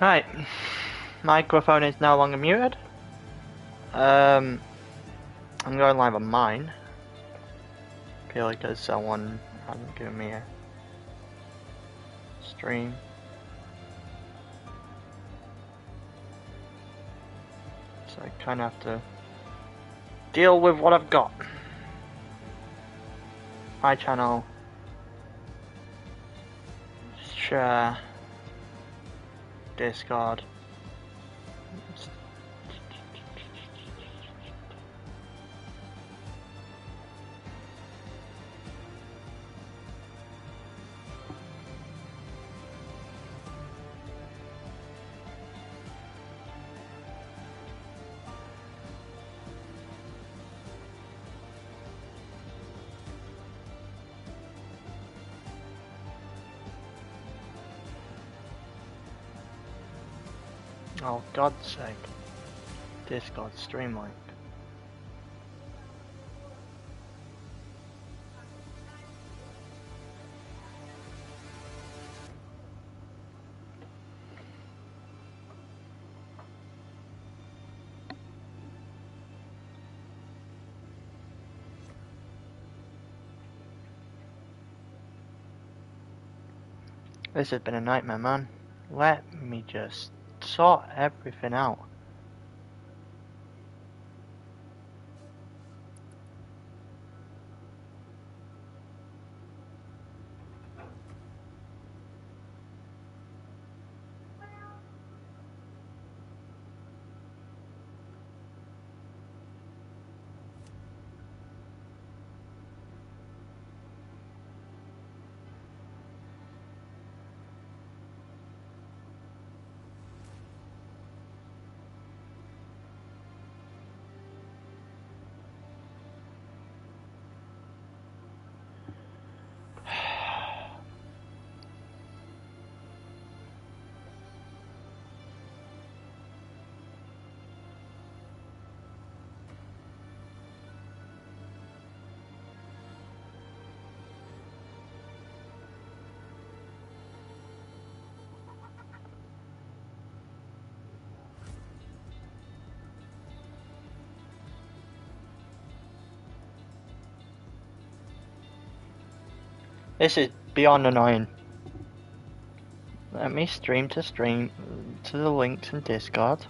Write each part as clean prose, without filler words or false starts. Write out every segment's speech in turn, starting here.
Right, microphone is no longer muted. I'm going live on mine, purely because someone hasn't given me a stream. So I kind of have to deal with what I've got. My channel, share, Discord. Oh, God's sake. Discord stream link. This has been a nightmare, man. Let me just sort everything out. This is beyond annoying. Let me stream to the links in Discord.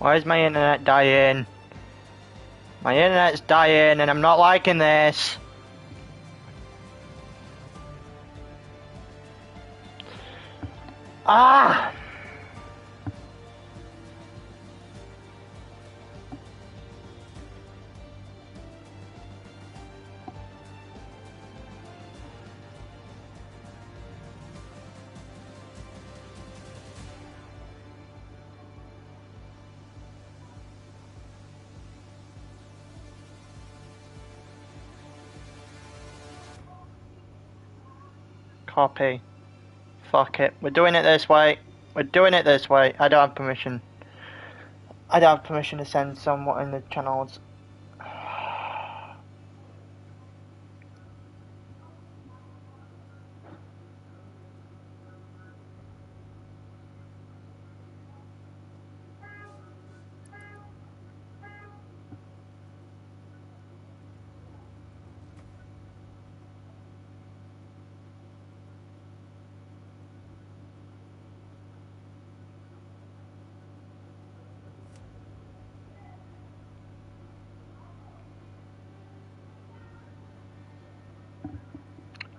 Why is my internet dying? My internet's dying and I'm not liking this. Ah! Copy. Fuck it. We're doing it this way. We're doing it this way. I don't have permission. I don't have permission to send someone in the channels.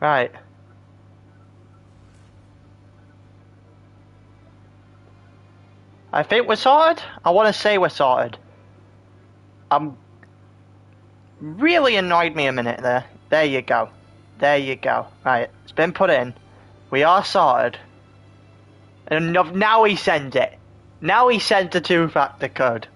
Right. I think we're sorted. I want to say we're sorted. I'm really annoyed me a minute there. There you go. There you go. Right, it's been put in. We are sorted. And now he sends it. Now he sends the two-factor code.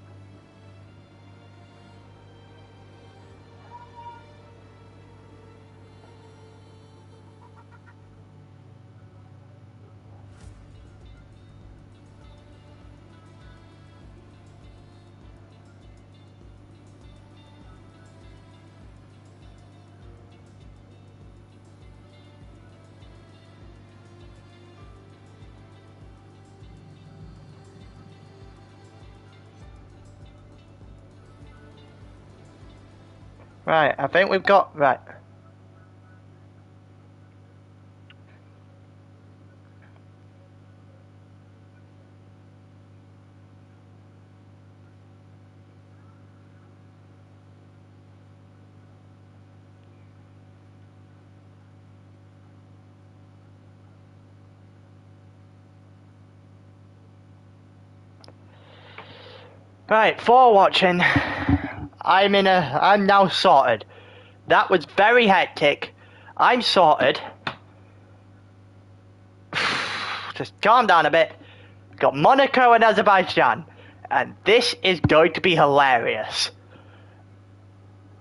Right, I think we've got... Right. Right, for watching, I'm now sorted. That was very hectic. I'm sorted. Just calm down a bit. Got Monaco and Azerbaijan, and this is going to be hilarious.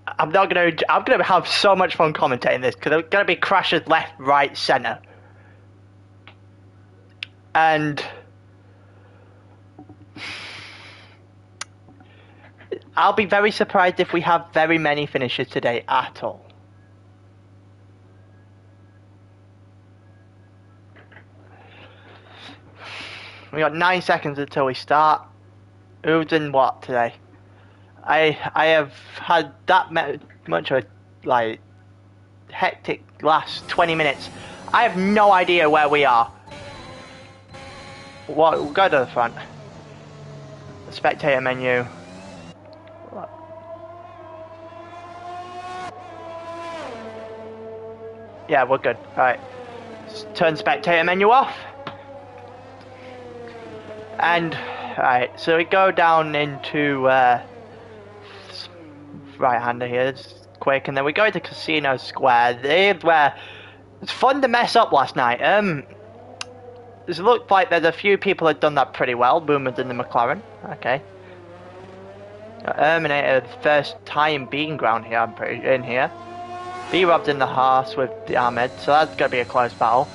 I'm gonna have so much fun commentating this because there's gonna be crashes left, right, center, and I'll be very surprised if we have very many finishes today at all. We got 9 seconds until we start. Who's in what today? I have had that much of a hectic last 20 minutes. I have no idea where we are. What? We'll go to the front. The spectator menu. Yeah, we're good. Alright. Turn spectator menu off. And, alright, so we go down into, right-hander here, just quick, and then we go to Casino Square. There's where it's fun to mess up last night. It looked like there's a few people had done that pretty well. Boomer's in the McLaren. Okay. Terminator, first time being ground here, I'm pretty in here. B-Rob's in the Haas with the Ahmed, so that's gonna be a close battle.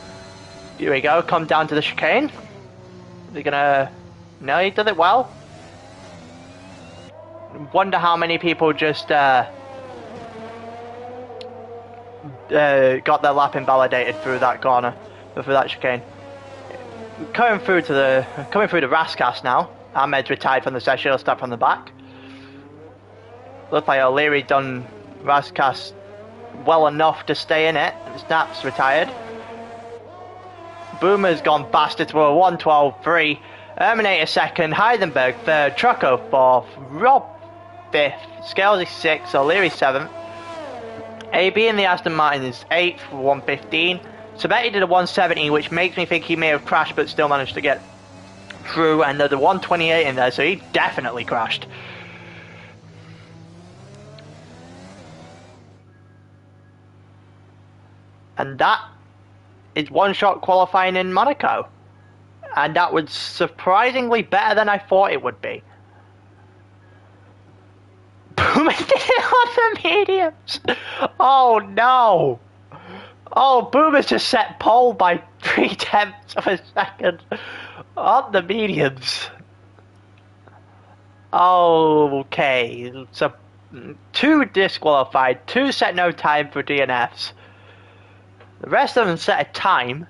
Here we go, come down to the chicane. Is he gonna... No, he did it well. Wonder how many people just got their lap invalidated through that corner, through that chicane. Coming through the Rascas now. Ahmed's retired from the session. He'll start from the back. Looks like O'Leary done Rascas well enough to stay in it. Snap's retired. Boomer's gone faster to a 1:12.3. Terminator second, Heidenberg third, Trucko fourth, Rob fifth, Scalesy sixth, O'Leary seventh. AB in the Aston Martin is eighth for 1:15. Sabetti did a 1:70, which makes me think he may have crashed but still managed to get through, and there's a 1:28 in there, so he definitely crashed. And that is one-shot qualifying in Monaco. And that was surprisingly better than I thought it would be. Boomer did it on the mediums! Oh no! Oh, Boomer's just set pole by 0.3 of a second on the mediums. Okay, so 2 disqualified, 2 set no time for DNFs. The rest of them set a time.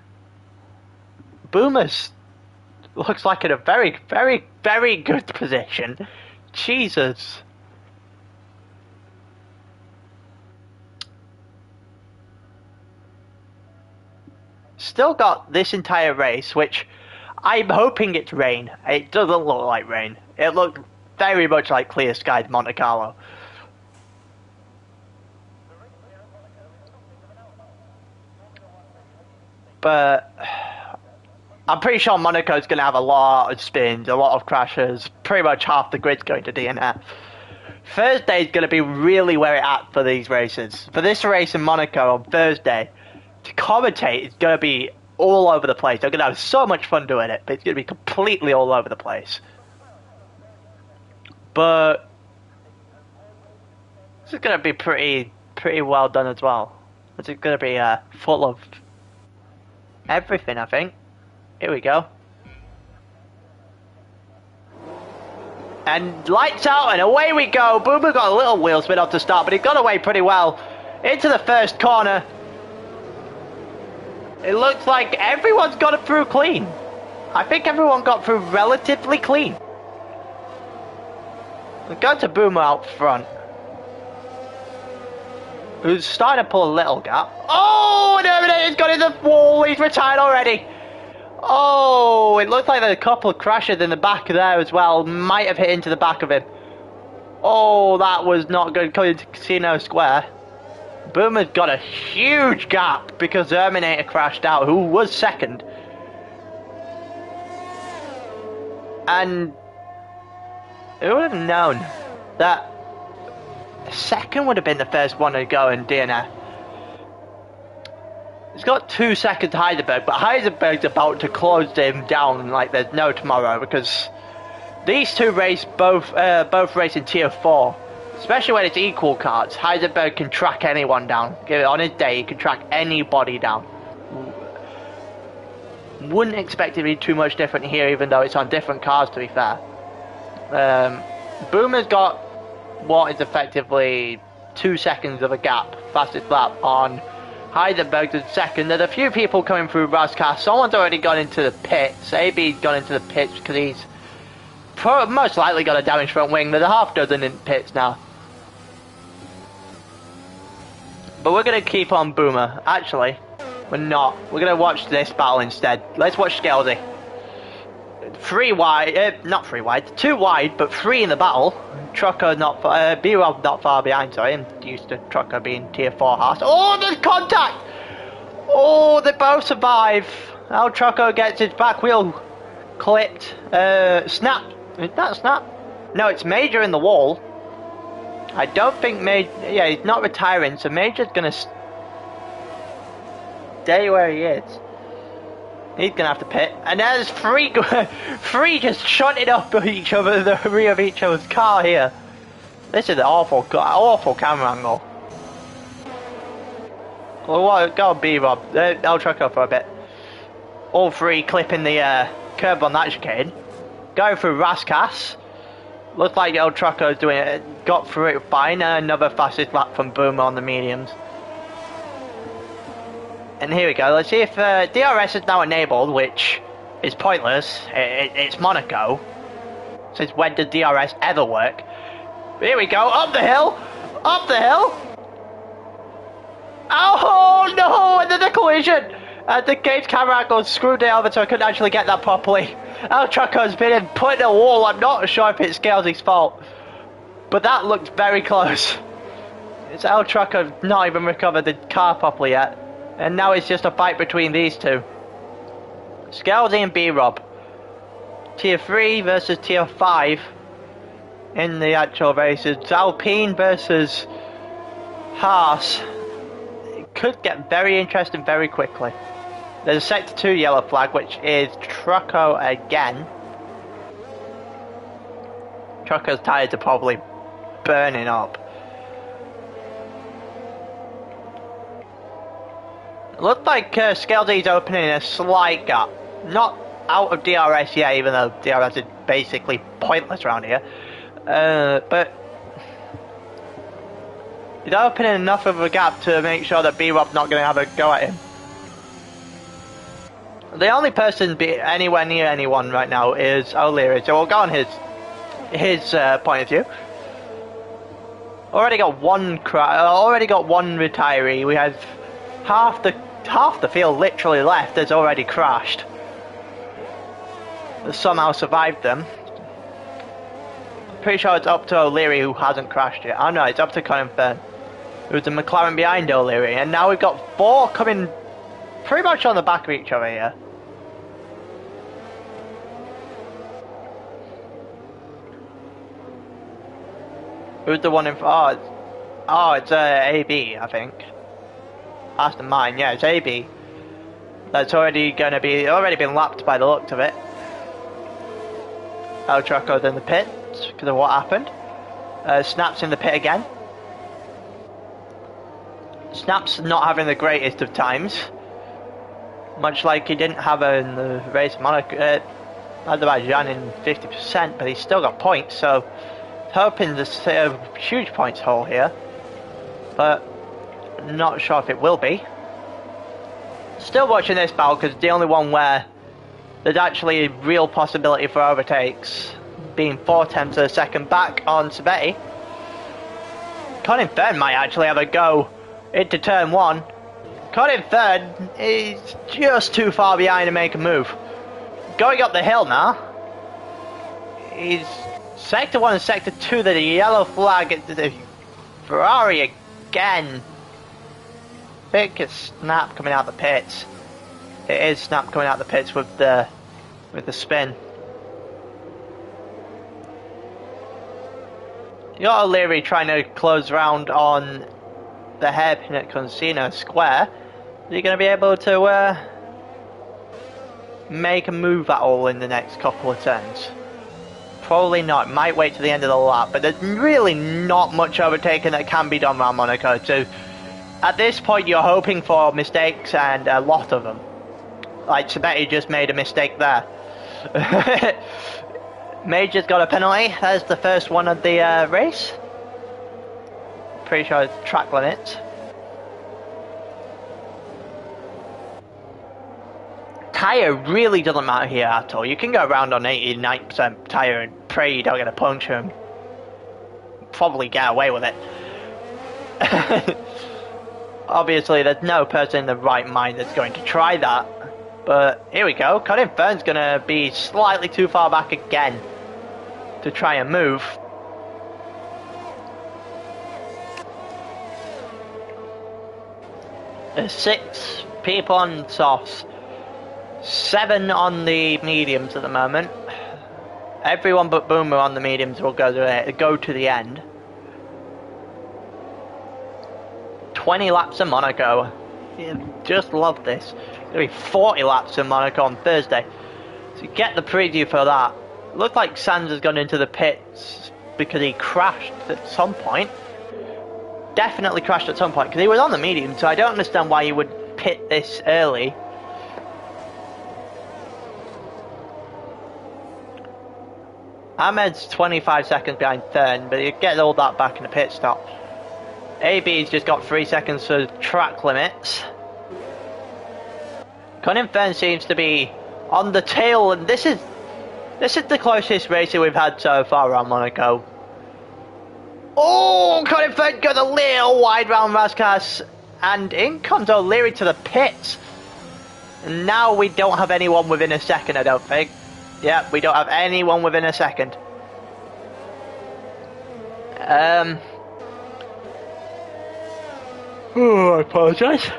Boomer's looks like in a very, very, very good position. Jesus. Still got this entire race, which I'm hoping it's rain. It doesn't look like rain. It looked very much like clear skies Monte Carlo. But I'm pretty sure Monaco's going to have a lot of spins, a lot of crashes. Pretty much half the grid's going to DNF. Thursday's going to be really where it's at for these races. For this race in Monaco on Thursday, to commentate is going to be all over the place. I'm going to have so much fun doing it, but it's going to be completely all over the place. But this is going to be pretty well done as well. This is going to be full of everything, I think. Here we go. And lights out and away we go. Boomer got a little wheel spin off the start, but he got away pretty well. Into the first corner. It looks like everyone's got it through clean. I think everyone got through relatively clean. We've got to Boomer out front, who's starting to pull a little gap. Oh, and Terminator's got in the wall. He's retired already. Oh, it looked like there's a couple of crashes in the back there as well. Might have hit into the back of him. Oh, that was not good coming to Casino Square. Boomer's got a huge gap because Terminator crashed out, who was second. And who would have known that second would have been the first one to go in DNF? He's got 2 seconds to Heisenberg, but Heisenberg's about to close him down like there's no tomorrow, because these two both race in tier 4. Especially when it's equal cards. Heisenberg can track anyone down. On his day, he can track anybody down. Wouldn't expect it to be too much different here, even though it's on different cards, to be fair. Boomer's got what is effectively 2 seconds of a gap, fastest lap on Heisenberg's in second. There's a few people coming through Rascast. Someone's already gone into the pits. AB's gone into the pits because he's most likely got a damaged front wing. There's a half dozen in pits now. But we're going to keep on Boomer. Actually, we're not. We're going to watch this battle instead. Let's watch Scalzi. 3 wide, not 3 wide, 2 wide, but 3 in the battle. Trucker not far, B-Rob not far behind, sorry. I'm used to Trucker being tier 4 horse. Oh, there's contact! Oh, they both survive. Now Trucker gets his back wheel clipped. Snap. Is that snap? No, it's Major in the wall. I don't think Major, yeah, he's not retiring, so Major's gonna stay where he is. He's gonna have to pit, and there's three just shunting up each other, the rear of each other's car here. This is an awful camera angle. Well, go on, B-Rob. I'll truck up for a bit. All 3 clipping the curb on that chicane. Going through Rascas. Looks like El Trucker's doing it. Got through it fine. Another fastest lap from Boomer on the mediums. And here we go. Let's see if DRS is now enabled, which is pointless. It's Monaco. Since when did DRS ever work? Here we go. Up the hill. Up the hill. Oh no! And there's a collision. The game's camera angle screwed it over, so I couldn't actually get that properly. El Trucker's been put in a wall. I'm not sure if it's Scalzi's fault, but that looked very close. It's El Trucker not even recovered the car properly yet. And now it's just a fight between these two. Scalzi and B-Rob. Tier 3 versus Tier 5 in the actual races. Alpine versus Haas. It could get very interesting very quickly. There's a Sector 2 yellow flag, which is Trucco again. Trucco's tires are probably burning up. Looks like Scalzi's opening a slight gap. Not out of DRS yet, even though DRS is basically pointless around here. But he's opening enough of a gap to make sure that B-Rob's not going to have a go at him. The only person anywhere near anyone right now is O'Leary, so we'll go on his point of view. Already got one retiree. We have half the field literally left has already crashed. Somehow survived them. I'm pretty sure it's up to O'Leary, who hasn't crashed yet. Oh no, it's up to Colin Fern, who's the McLaren behind O'Leary. And now we've got 4 coming pretty much on the back of each other here. Who's the one in? Oh, it's AB, I think. Aston Martin, yeah, it's AB. That's already been lapped by the looks of it. El Traco's in the pits because of what happened. Snap's in the pit again. Snap's not having the greatest of times, much like he didn't have in the race of Monaco, Azerbaijan in 50%, but he's still got points, so hoping to see a huge points haul here, but not sure if it will be. Still watching this battle because it's the only one where there's actually a real possibility for overtakes, being 4/10 of a second back on Sabetti. Colin Fern might actually have a go into turn 1. Colin Fern is just too far behind to make a move. Going up the hill now. He's Sector 1 and Sector 2, the yellow flag at the Ferrari again. I think it's Snap coming out the pits. It is Snap coming out the pits with the spin. You got O'Leary trying to close round on the hairpin at Consino Square. Are you going to be able to make a move at all in the next couple of turns? Probably not. Might wait to the end of the lap, but there's really not much overtaking that can be done around Monaco. So at this point, you're hoping for mistakes, and a lot of them. Like Sabetti just made a mistake there. Major's got a penalty. That's the first one of the race. Pretty sure it's track limits. Tyre really doesn't matter here at all. You can go around on 89% tyre and pray you don't get a puncture and probably get away with it. Obviously, there's no person in the right mind that's going to try that. But here we go. Colin Fern's going to be slightly too far back again to try and move. There's 6 people on softs, 7 on the mediums at the moment. Everyone but Boomer on the mediums will go to the end. 20 laps in Monaco. Yeah, just love this. There'll be 40 laps in Monaco on Thursday. So you get the preview for that. Looks like Sands has gone into the pits because he crashed at some point. Definitely crashed at some point because he was on the medium, so I don't understand why you would pit this early. Ahmed's 25 seconds behind third, but you get all that back in the pit stop. AB's just got 3 seconds for track limits. Colin Fern seems to be on the tail, and this is the closest racing we've had so far around Monaco. Oh, Colin Fern got a little wide round Raskas, and in comes O'Leary to the pits. And now we don't have anyone within a second, I don't think. Yeah, we don't have anyone within a second. Oh, I apologise.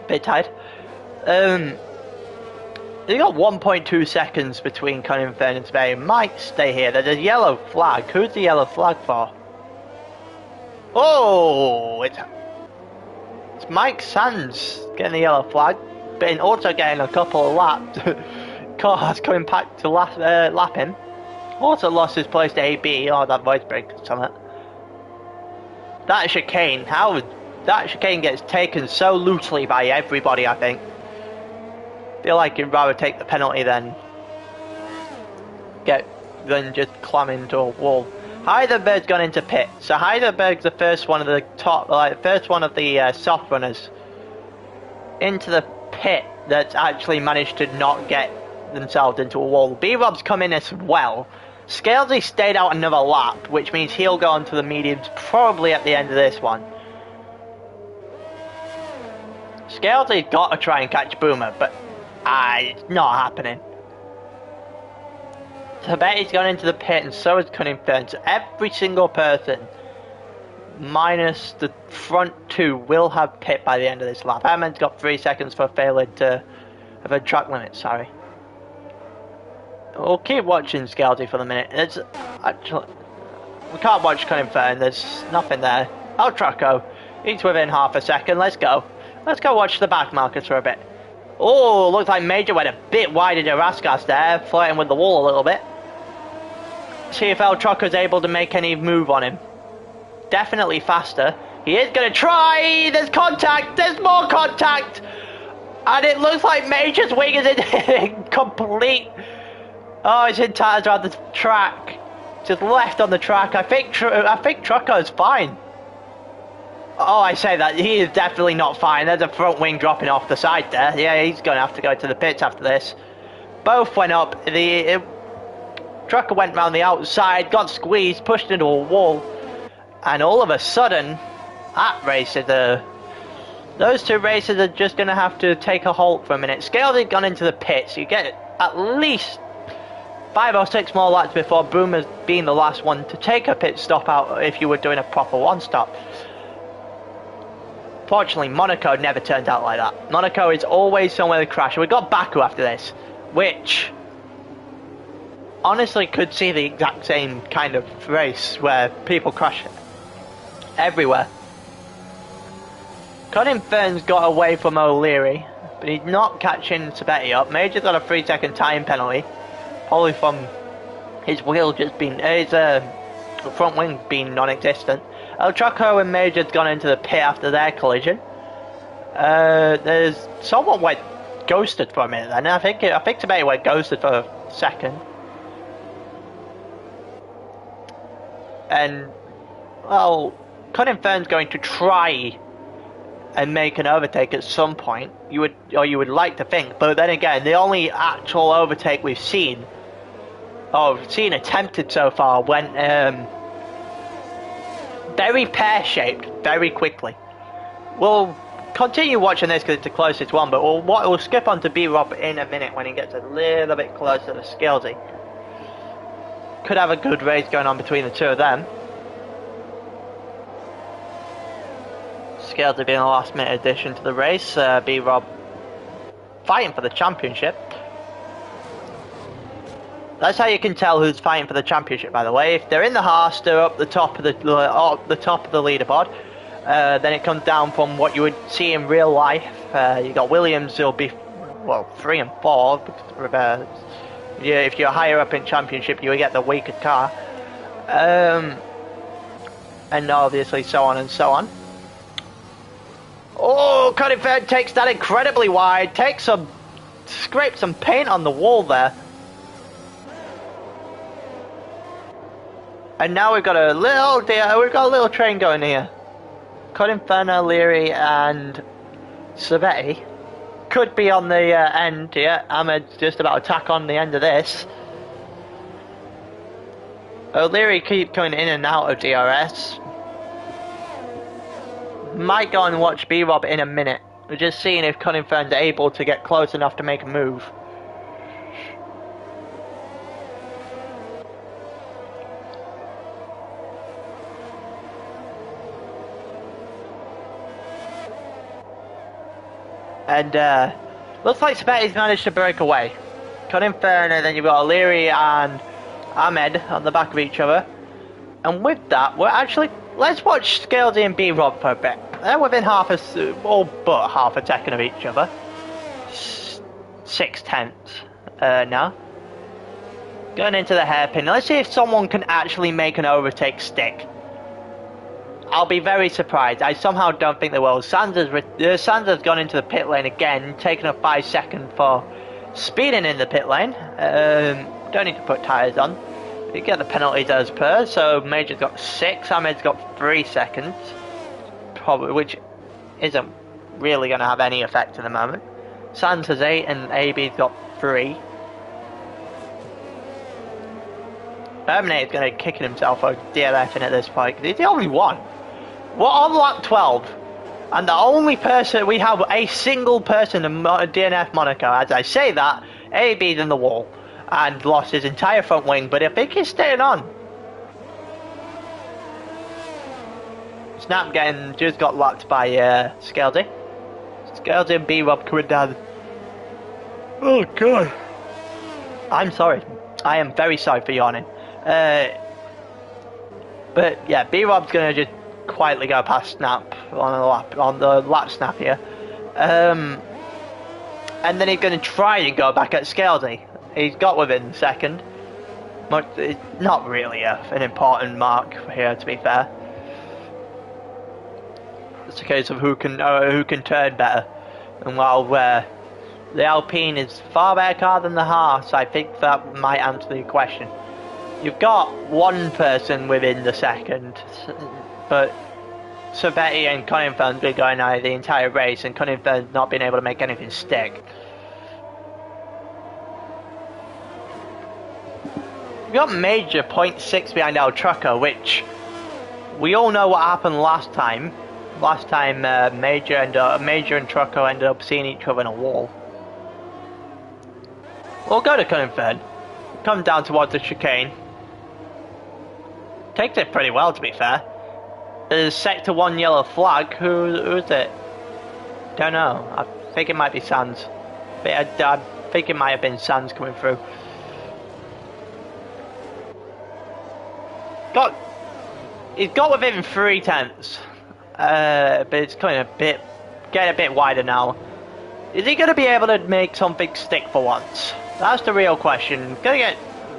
Bit tired. They got 1.2 seconds between Colin Fern and Sabetti. Might stay here. There's a yellow flag. Who's the yellow flag for? Oh, it's Mike Sands getting the yellow flag, but also getting a couple of laps. Cars coming back to lap him. Also lost his place to AB. Oh, that voice break or something. That chicane. How that chicane gets taken so loosely by everybody, I think. Feel like you'd rather take the penalty than just climb into a wall. Heidelberg's gone into pit. So Heidelberg's the first one of the soft runners into the pit that's actually managed to not get themselves into a wall. B-Rob's come in as well. Scalesy stayed out another lap, which means he'll go onto the mediums probably at the end of this one. Scalesy's got to try and catch Boomer, but it's not happening. Sabetti's gone into the pit and so has Cunningham. So every single person minus the front 2 will have pit by the end of this lap. Ahmed's got 3 seconds for failure of a track limit, sorry. We'll keep watching Scalzi for the minute. It's actually, we can't watch Cunning Fern, there's nothing there. Oh, Trucko, he's within half a second, let's go. Let's go watch the back markers for a bit. Oh, looks like Major went a bit wide into Raskas there, flirting with the wall a little bit. See if El Trucko's able to make any move on him. Definitely faster. He is going to try! There's contact! There's more contact! And it looks like Major's wing is in complete... Oh, it's in tires around the track. Just left on the track. I think Trucko's fine. Oh, I say that. He is definitely not fine. There's a front wing dropping off the side there. Yeah, he's going to have to go to the pits after this. Both went up. The Trucker went round the outside, got squeezed, pushed into a wall. And all of a sudden, that race is those two races are just going to have to take a halt for a minute. Scales had gone into the pits. You get at least 5 or 6 more laps before Boomer's being the last one to take a pit stop out if you were doing a proper one-stop. Fortunately, Monaco never turned out like that. Monaco is always somewhere to crash. We got Baku after this, which honestly could see the exact same kind of race where people crash everywhere. Colin Fern's got away from O'Leary, but he's not catching Sabetti up. Major's got a 3-second time penalty, probably from his wheel just being, his front wing being non-existent. El Trucco and Major's gone into the pit after their collision. There's someone went ghosted for a minute then. I think Sabetti went ghosted for a second. And well, Colin Fern's going to try and make an overtake at some point. You would like to think, but then again, the only actual overtake we've seen, attempted so far, went very pear-shaped, very quickly. We'll continue watching this because it's the closest one, but we'll skip on to B-Rob in a minute when he gets a little bit closer to Skilsy. Could have a good race going on between the two of them. Skilsy being a last-minute addition to the race. B-Rob fighting for the championship. That's how you can tell who's fighting for the championship, by the way. If they're in the Haas, they're up the top of the leaderboard. Then it comes down from what you would see in real life. You got Williams, who'll be 3 and 4. If you're higher up in championship, you will get the weaker car, and obviously so on and so on. Oh, Cody Ferd takes that incredibly wide. Scrapes some paint on the wall there. And now we've got a little train going here. Colin Ferner, Leary, and Savetti could be on the end here. Ahmed's just about to tack on the end of this. O'Leary keep coming in and out of DRS. Might go and watch B-Rob in a minute. We're just seeing if Colin Fern's able to get close enough to make a move. And looks like Sabetti's managed to break away. Colin Fern, and then you've got O'Leary and Ahmed on the back of each other. And with that, let's watch Scalesy and B-Rob for a bit. They're within all but half a second of each other. 6/10 now. Going into the hairpin. Let's see if someone can actually make an overtake stick. I'll be very surprised. I somehow don't think they will. Sanders gone into the pit lane again, taking a 5 second for speeding in the pit lane. Don't need to put tyres on. You get the penalties as per. So Major's got 6, Ahmed's got 3 seconds, probably, which isn't really going to have any effect at the moment. Sands has 8 and AB's got 3. Terminator's going to be kicking himself for DLFing at this point because he's the only one. We're on lap 12, and the only person, we have a single person in DNF Monaco. As I say that, AB's in the wall and lost his entire front wing, but I think he's staying on. Snap just got lapped by Scaldy. Scaldy and B-Rob coming down. Oh god. I'm sorry. I am very sorry for yawning. But yeah, B-Rob's gonna just quietly go past Snap on the lap snap here. And then he's gonna try and go back at Scaldy. He's got within second. It's not really an important mark here, to be fair. It's a case of who can turn better. And while the Alpine is far better car than the Haas, I think that might answer the question. You've got one person within the second, but Savetti and Cunningham's been going out the entire race, and Cunningham's not been able to make anything stick. We've got Major 0.6 behind El Trucker, which we all know what happened last time. Last time Major and Trucco ended up seeing each other in a wall. We'll go to Cunningham. Come down towards the chicane. Takes it pretty well, to be fair. There's Sector 1 yellow flag. Who is it? Don't know. I think it might be Sands. I think it might have been Sands coming through. He's got within 3/10. But it's getting a bit wider now. Is he going to be able to make something stick for once? That's the real question. He's going to get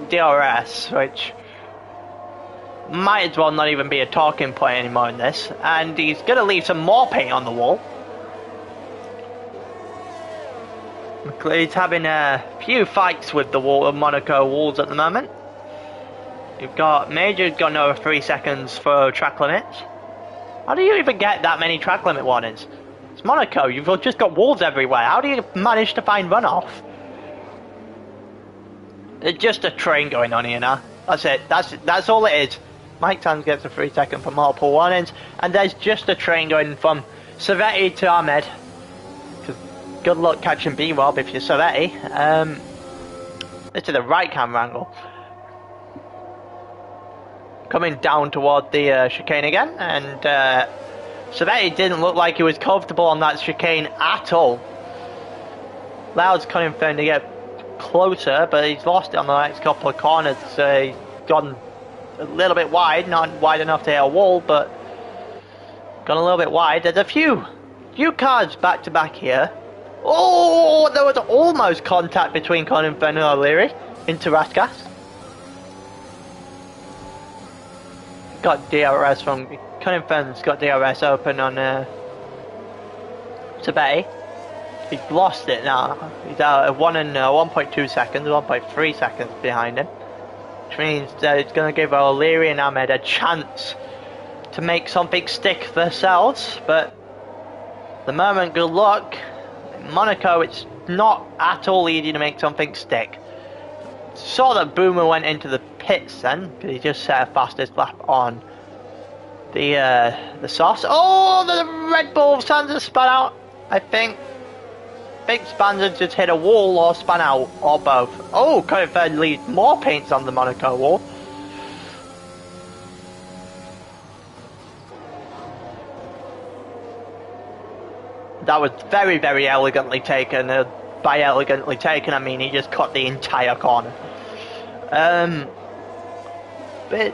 DRS, which might as well not even be a talking point anymore in this. And he's going to leave some more paint on the wall. He's having a few fights with the Monaco walls at the moment. You've got Major's got another 3 seconds for track limits. How do you even get that many track limit warnings? It's Monaco, you've just got walls everywhere. How do you manage to find runoff? It's just a train going on here now. That's it. That's all it is. Mike Sands gets a 3 second for multiple warnings, and there's just a train going from Savetti to Ahmed. Good luck catching B-Rob if you're Savetti. This is the right camera angle. Coming down toward the chicane again, and Savetti didn't look like he was comfortable on that chicane at all. Loud's Cunningham to get closer, but he's lost it on the next couple of corners. He's gone a little bit wide, not wide enough to hit a wall, but gone a little bit wide. There's a few cars back to back here. Oh, there was almost contact between Cunningham and O'Leary into Raskas. Got DRS from Cunningham's got DRS open on Savetti. He's lost it now. He's out at 1.2 seconds, 1.3 seconds behind him, which means that it's going to give O'Leary and Ahmed a chance to make something stick themselves. But at the moment, good luck. In Monaco, it's not at all easy to make something stick. Saw that Boomer went into the pits then, because he just set a fastest lap on the sauce. Oh, the Red Bull Sansa spun out, I think. Big Spanzer just hit a wall or spun out, or both. Oh, Cunningham leaves more paints on the Monaco wall. That was very, very elegantly taken. By elegantly taken, I mean he just cut the entire corner. But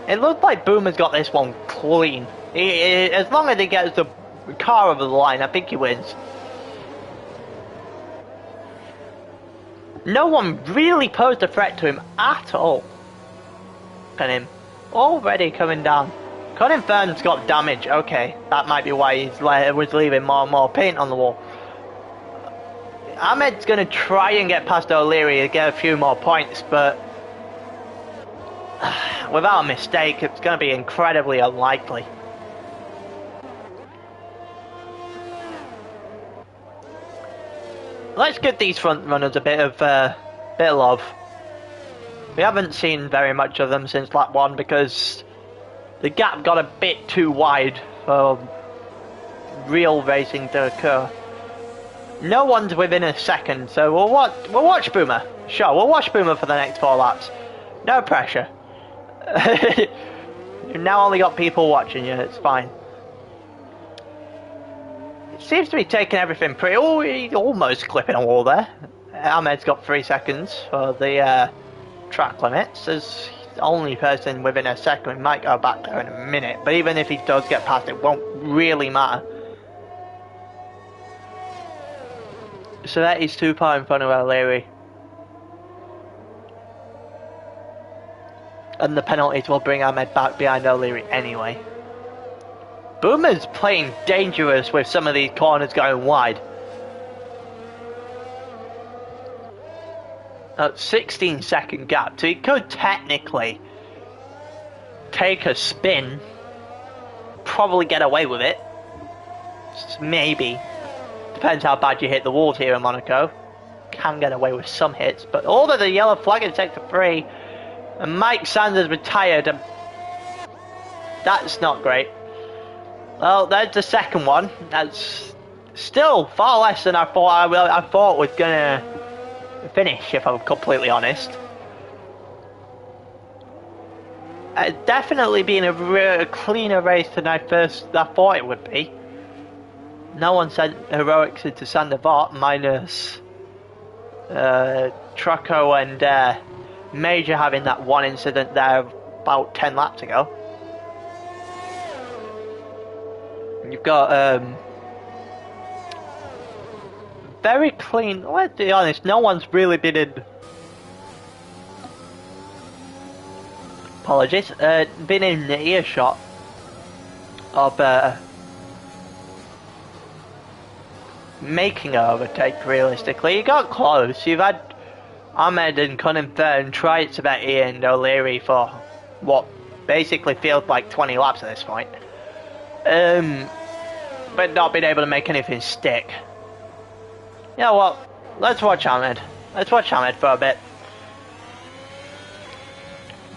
it looks like Boomer's got this one clean. As long as he gets the car over the line, I think he wins. No one really posed a threat to him at all. Look at him. Already coming down. Cunningham's got damage. Okay, that might be why he was leaving more and more paint on the wall. Ahmed's going to try and get past O'Leary and get a few more points, but without a mistake, it's going to be incredibly unlikely. Let's give these front runners a bit of love. We haven't seen very much of them since lap 1 because the gap got a bit too wide for real racing to occur. No one's within a second, so we'll watch Boomer. Sure, we'll watch Boomer for the next 4 laps. No pressure. You've now only got people watching you, it's fine. It seems to be taking everything pretty... Oh, he's almost clipping a wall there. Ahmed's got 3 seconds for the track limits. There's the only person within a second. We might go back there in a minute, but even if he does get past, it won't really matter. So that is 2 points in front of O'Leary. And the penalties will bring Ahmed back behind O'Leary anyway. Boomer's playing dangerous with some of these corners going wide. A 16-second gap, so he could technically take a spin, probably get away with it. Maybe. Depends how bad you hit the walls here in Monaco. Can get away with some hits, but all of the yellow flag in sector 3. And Mike Sanders retired, and that's not great. Well, there's the second one. That's still far less than I thought was gonna finish, if I'm completely honest. Definitely being a cleaner race than I thought it would be. No one sent heroics into Sander Vort, minus Trucco and Major having that one incident there about 10 laps ago. You've got very clean. Let's be honest, no one's really been in. Apologies. Been in the earshot of making an overtake. Realistically, you got close. You've had Ahmed and Cunningham and try it to bet Ian O'Leary for what basically feels like 20 laps at this point. But not been able to make anything stick. You know what? Let's watch Ahmed. Let's watch Ahmed for a bit.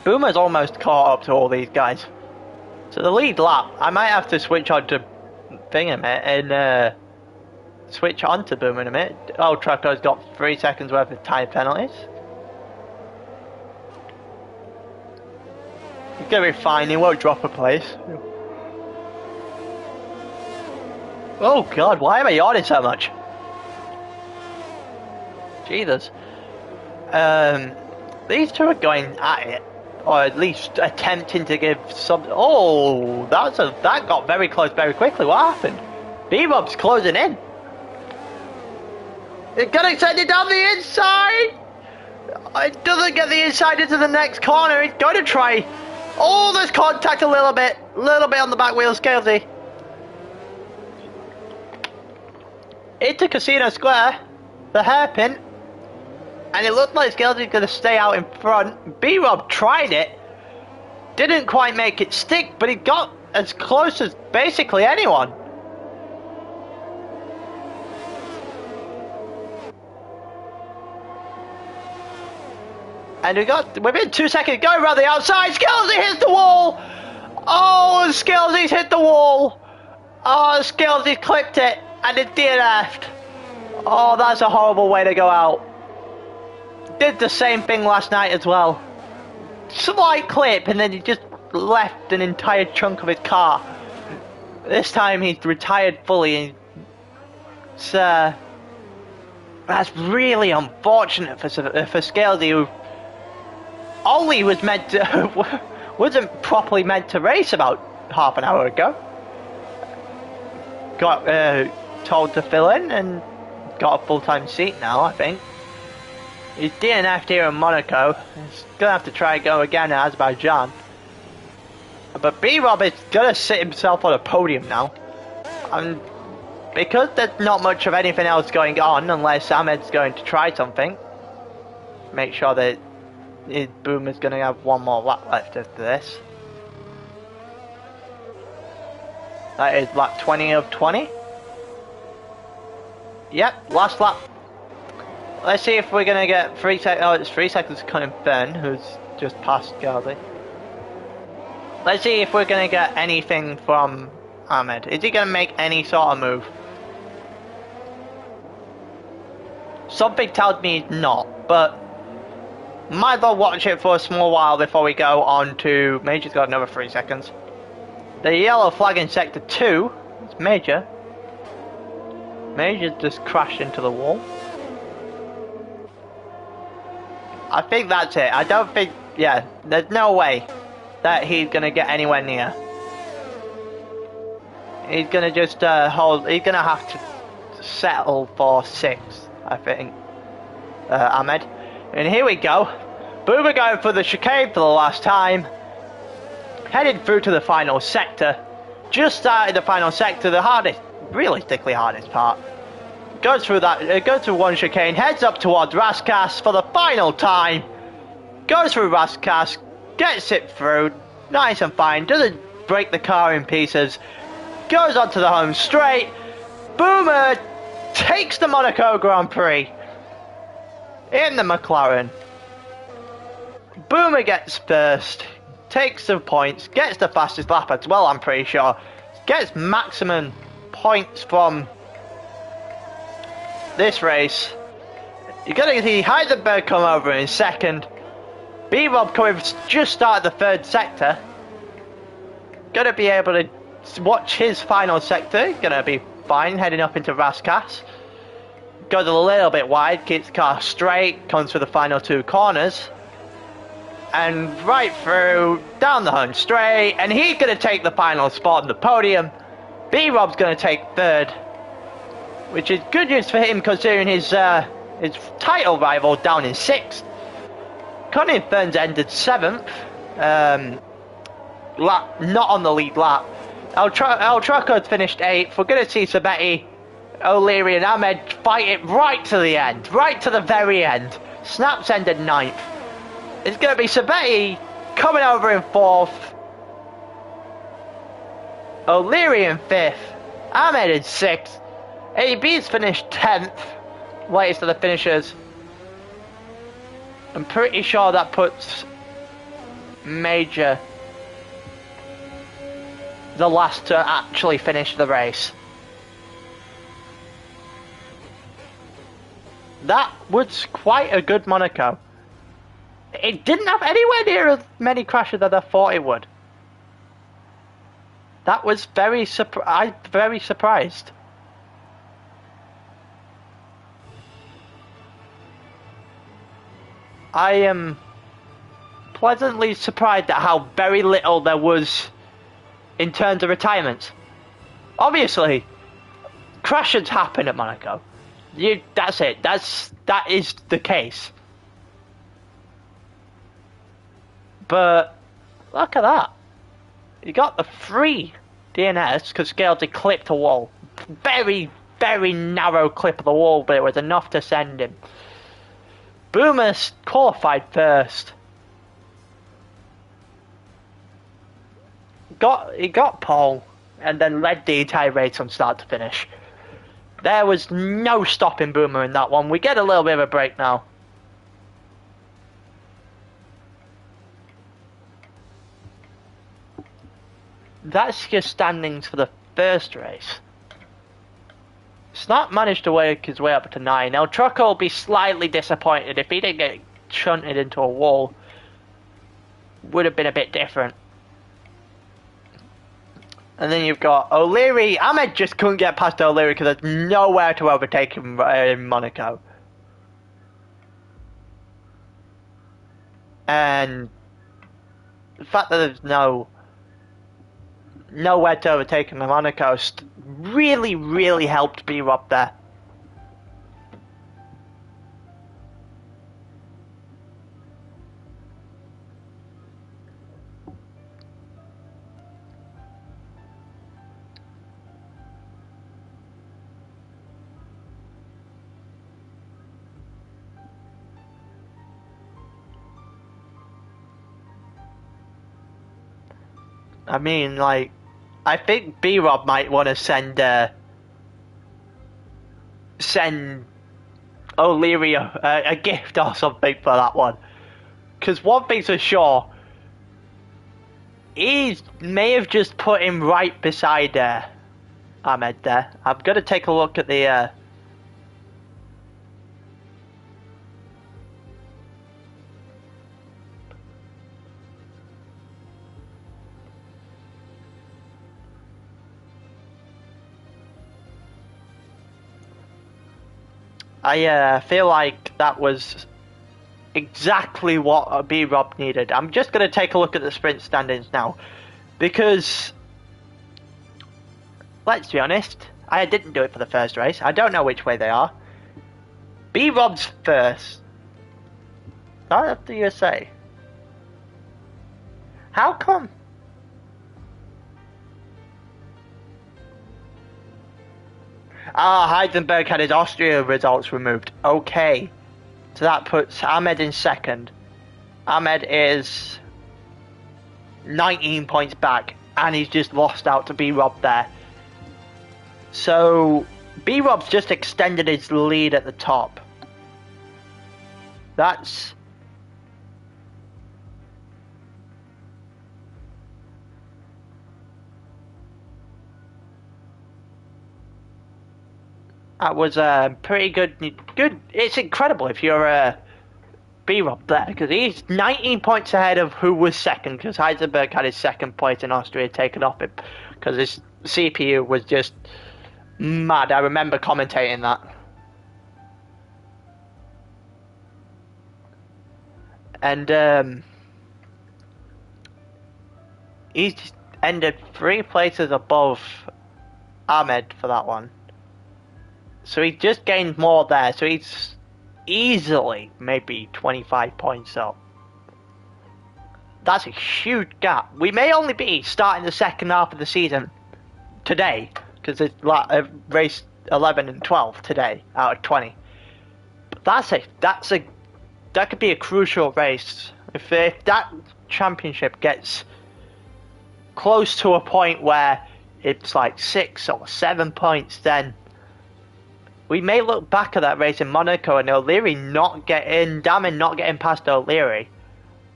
Boomer's almost caught up to all these guys. So the lead lap, I might have to switch on to Bingham and switch on to Boomer in a minute. Oh, Trucco's got 3 seconds worth of time penalties. He's gonna be fine, he won't drop a place. Oh god, why am I yawning so much? Jesus. These two are going at it, or at least attempting to give some. Oh, that got very close very quickly. What happened? Bebop's closing in. It's gonna send it down the inside. It doesn't get the inside into the next corner. It's going to try. Oh, there's contact a little bit on the back wheel, Scalesy. Into Casino Square, the hairpin, and it looked like Scalesy's going to stay out in front. B-Rob tried it, didn't quite make it stick, but he got as close as basically anyone. And we got, within 2 seconds, going around the outside, Scalesy hits the wall! Oh, Scalesy's hit the wall! Oh, Scalesy clipped it, and it DNF'd. Oh, that's a horrible way to go out. Did the same thing last night as well. Slight clip, and then he just left an entire chunk of his car. This time he's retired fully. And that's really unfortunate for Scalesy, who only was meant to wasn't properly meant to race about half an hour ago. Got told to fill in and got a full-time seat now, I think. He's DNF'd here in Monaco. He's gonna have to try and go again in Azerbaijan. But B-Rob is gonna sit himself on a podium now. And because there's not much of anything else going on, unless Ahmed's going to try something, make sure that Boomer's gonna have one more lap left after this. That is lap 20 of 20. Yep, last lap. Let's see if we're gonna get 3 seconds. Oh, it's 3 seconds to Cunningham Fern, who's just past Galdi. Let's see if we're gonna get anything from Ahmed. Is he gonna make any sort of move? Something tells me he's not, but Might as well watch it for a small while before we go on to... Major's got another 3 seconds. The yellow flag in sector 2. It's Major. Major just crashed into the wall. I think that's it. I don't think... Yeah, there's no way that he's going to get anywhere near. He's going to just hold... He's going to have to settle for 6th, I think. Ahmed. And here we go. Boomer going for the chicane for the last time. Headed through to the final sector. Just started the final sector, the hardest, realistically hardest part. Goes through that, goes through one chicane, heads up towards Raskas for the final time. Goes through Raskas, gets it through, nice and fine, doesn't break the car in pieces. Goes onto the home straight. Boomer takes the Monaco Grand Prix in the McLaren. Boomer gets first, takes some points, gets the fastest lap as well, I'm pretty sure. Gets maximum points from this race. You're going to see Heisenberg come over in second. B-Rob coming just started the 3rd sector. Going to be able to watch his final sector. Going to be fine heading up into Raskas. Goes a little bit wide, keeps the car straight, comes for the final 2 corners. And right through, down the home straight, and he's going to take the final spot on the podium. B-Rob's going to take 3rd, which is good news for him considering his title rival down in 6th. Connie Burns ended 7th, lap, not on the lead lap. El Traco's finished 8th. We're going to see Sabetti, O'Leary and Ahmed fight it right to the end, right to the very end. Snaps ended 9th. It's going to be Sabetti coming over in 4th. O'Leary in 5th. Ahmed in 6th. AB's finished 10th. Latest of the finishers. I'm pretty sure that puts Major the last to actually finish the race. That was quite a good Monaco. It didn't have anywhere near as many crashes as I thought it would. That was very surprised. I am pleasantly surprised at how very little there was in terms of retirements. Obviously, crashes happen at Monaco. That's it. That is the case. But look at that. You got the 3 DNS because Scales had clipped a wall. Very, very narrow clip of the wall, but it was enough to send him. Boomer qualified first. He got pole and then led the entire race from start to finish. There was no stopping Boomer in that one. We get a little bit of a break now. That's your standings for the first race. Snap managed to work his way up to 9. El Trucker will be slightly disappointed if he didn't get shunted into a wall. Would have been a bit different. And then you've got O'Leary. Ahmed just couldn't get past O'Leary because there's nowhere to overtake him in Monaco. And the fact that there's nowhere to overtake him in Monaco really, really helped B-Rob there. I mean, like, I think B-Rob might want to send O'Leary a gift or something for that one. Because one thing's for sure, he may have just put him right beside Ahmed there. I'm going to take a look at the... I feel like that was exactly what B-Rob needed. I'm just going to take a look at the sprint standings now, because let's be honest, I didn't do it for the first race. I don't know which way they are. B-Rob's first. What do you say? How come? Heidenberg had his Austria results removed. Okay. So that puts Ahmed in second. Ahmed is 19 points back, and he's just lost out to B-Rob there. So B-Rob's just extended his lead at the top. That was pretty good. It's incredible if you're B-Rob there, because he's 19 points ahead of who was second, because Heisenberg had his second place in Austria taken off him because his CPU was just mad. I remember commentating that. And he's ended 3 places above Ahmed for that one. So he just gained more there. So he's easily maybe 25 points up. That's a huge gap. We may only be starting the second half of the season today, because it's like race 11 and 12 today out of 20. But that could be a crucial race. If that championship gets close to a point where it's like 6 or 7 points, then we may look back at that race in Monaco and Damin not getting past O'Leary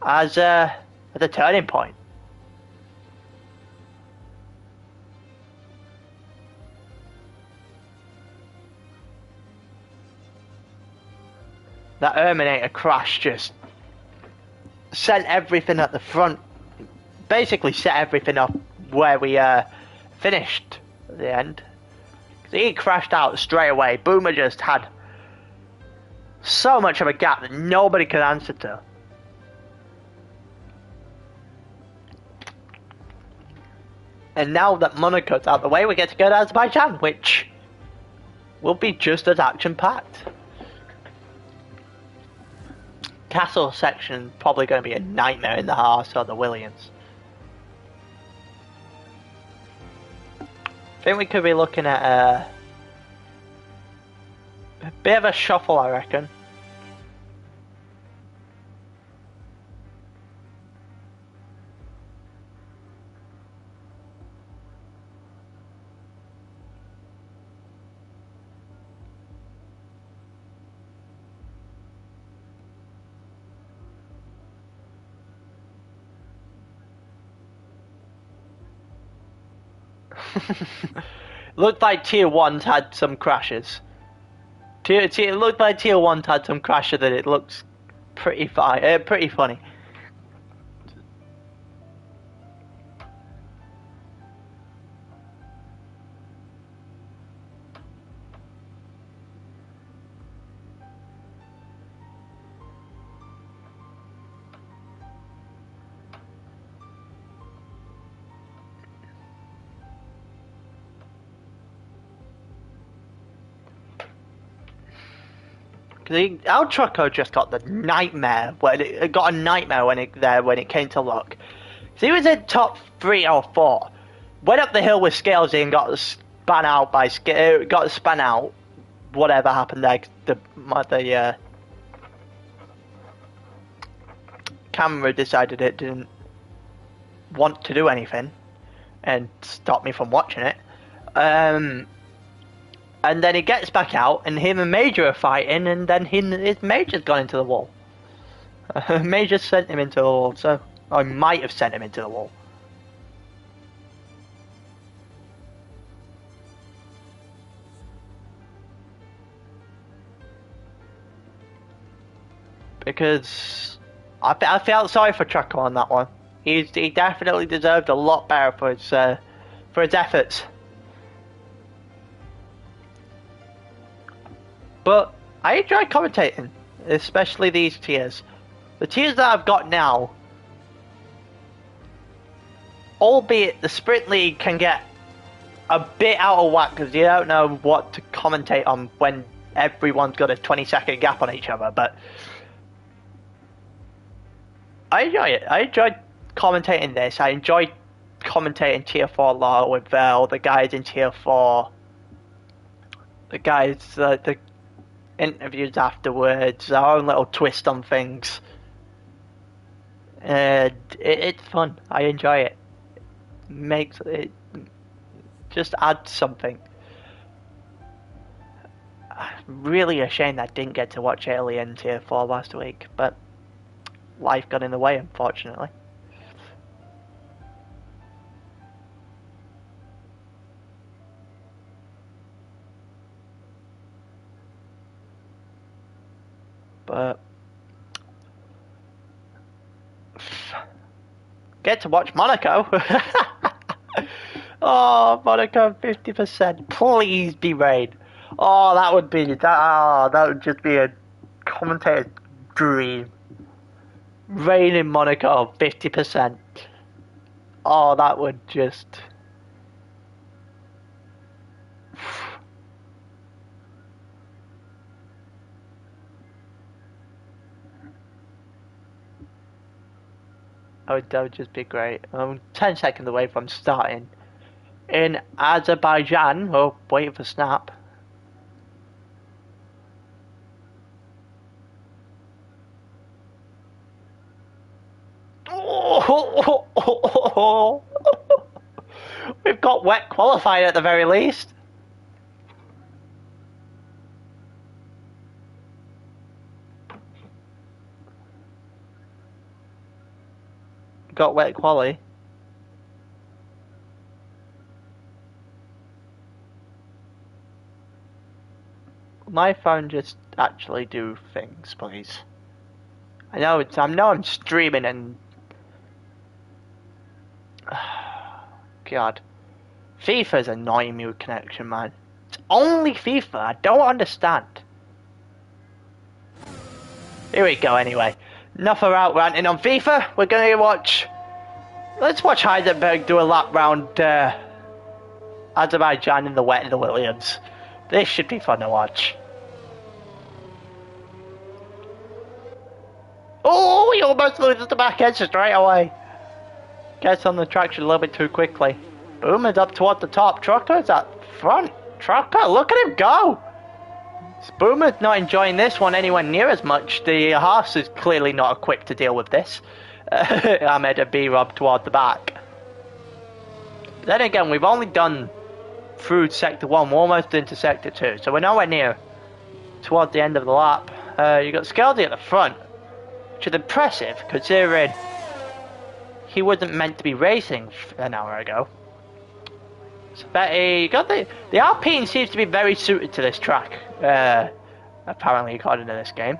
as a turning point. That Terminator crash just sent everything at the front, basically set everything up where we finished at the end. He crashed out straight away. Boomer just had so much of a gap that nobody could answer to. And now that Monaco's out the way, we get to go to Azerbaijan, which will be just as action-packed. Castle section probably going to be a nightmare in the Haas or the Williams. I think we could be looking at a bit of a shuffle, I reckon. Looked like Tier 1's had some crashes. It looked like Tier 1's had some crashes that it looks pretty funny. Our Trucko just got the nightmare. It got a nightmare when it came to luck. So he was in top 3 or 4. Went up the hill with Scalesy and got spun out. Whatever happened there, the camera decided it didn't want to do anything and stopped me from watching it. And then he gets back out, and him and Major are fighting, and then his Major's gone into the wall. Major sent him into the wall, so I might have sent him into the wall. Because I felt sorry for Trucko on that one. He definitely deserved a lot better for his efforts. But I enjoy commentating, especially these tiers. The tiers that I've got now, albeit the Sprint League can get a bit out of whack because you don't know what to commentate on when everyone's got a 20-second gap on each other, but I enjoy it. I enjoy commentating this. I enjoy commentating Tier 4 a lot with all the guys in Tier 4. The guys, the interviews afterwards, our own little twist on things. And it's fun. I enjoy it. Makes it just adds something. Really a shame that I didn't get to watch Alien Tier 4 last week, but life got in the way, unfortunately. But get to watch Monaco. Oh, Monaco 50%. Please be rain. Oh, that would be that would just be a commentator's dream. Rain in Monaco 50%. Oh, that would just that would just be great. I'm 10 seconds away from starting in Azerbaijan. Oh, waiting for snap. Oh, we've got wet qualifying at the very least. Got wet quali. My phone just actually do things, please. I know I'm streaming and God, FIFA's annoying me with connection, man. It's only FIFA. I don't understand. Here we go. Anyway, enough about ranting on FIFA. We're gonna watch. Let's watch Heisenberg do a lap round Azerbaijan in the wet in the Williams. This should be fun to watch. Oh, he almost loses the back edge straight away. Gets on the traction a little bit too quickly. Boomer's up toward the top. Trucker's at front. Trucker, look at him go! Boomer's not enjoying this one anywhere near as much. The Haas is clearly not equipped to deal with this. Ahmed and B-Rob toward the back. Then again, we've only done through Sector 1. We're almost into Sector 2. So we're nowhere near towards the end of the lap. You got Scalzi at the front, which is impressive considering he wasn't meant to be racing an hour ago. So Betty, got the Alpine seems to be very suited to this track, apparently according to this game.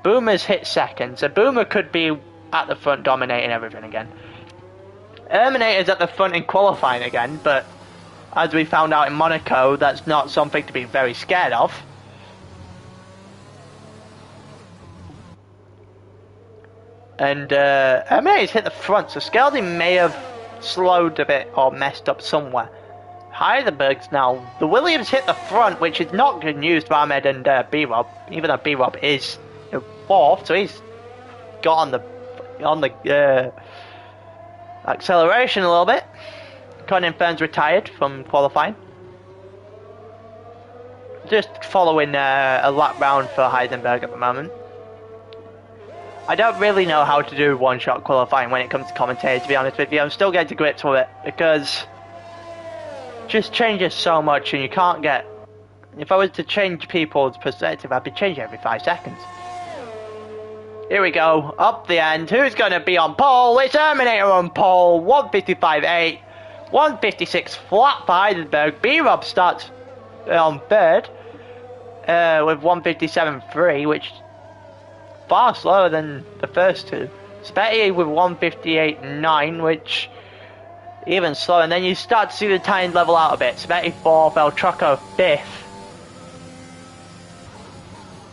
Boomer's hit second, so Boomer could be at the front dominating everything again. Terminator's at the front in qualifying again, but as we found out in Monaco, that's not something to be very scared of. And Terminator's hit the front, so Scalzi may have slowed a bit or messed up somewhere. Heisenberg's now. The Williams hit the front, which is not good news for Ahmed and B-Rob, even though B-Rob is fourth, so he's got on the acceleration a little bit. Conan Fern's retired from qualifying. Just following a lap round for Heisenberg at the moment. I don't really know how to do one-shot qualifying when it comes to commentating, to be honest with you. I'm still getting to grips with it because it just changes so much and you can't get... If I was to change people's perspective, I'd be changing every 5 seconds. Here we go, up the end. Who's going to be on pole? It's Terminator on pole, 155.8, 156 flat for Heisenberg. B-Rob starts on third with 157.3, which far slower than the first two. Spetty with 158.9, which even slower. And then you start to see the time level out a bit. Spetty 4th, El Trucco 5th.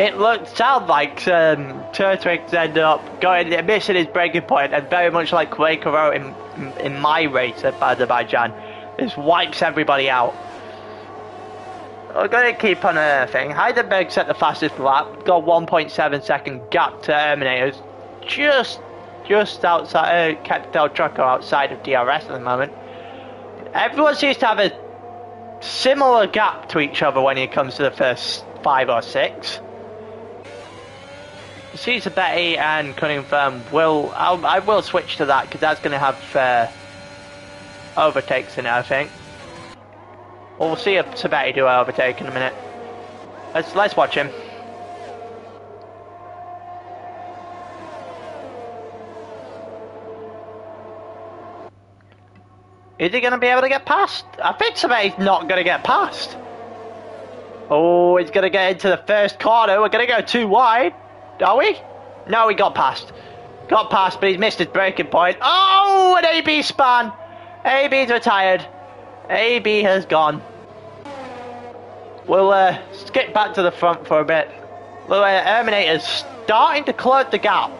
It sounded like Turtwig ended up missing his breaking point, and very much like Quaker wrote in my race at Azerbaijan, just wipes everybody out. We're going to keep on thing. Heidelberg set the fastest lap, got 1.7 second gap to Terminators, just outside, kept Del Trucco outside of DRS at the moment. Everyone seems to have a similar gap to each other when it comes to the first 5 or 6. Caesar Betty and Cunningham I will switch to that because that's going to have overtakes in it, I think. Well, we'll see if Sabetti do an overtake in a minute. Let's watch him. Is he going to be able to get past? I think Sabetti's not going to get past. Oh, he's going to get into the first corner. We're going to go too wide. Are we? No, he got past. Got past, but he's missed his breaking point. Oh, an AB span. AB's retired. AB has gone. We'll skip back to the front for a bit. Well, Terminator's starting to close the gap.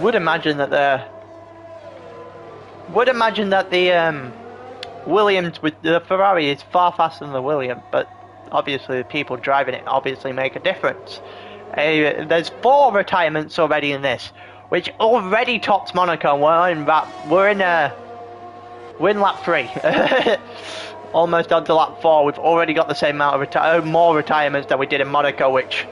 Would imagine that the Williams with the Ferrari is far faster than the Williams, but obviously the people driving it obviously make a difference. There's 4 retirements already in this, which already tops Monaco. We're in lap 3. Almost on to lap 4. We've already got the same amount of more retirements than we did in Monaco, which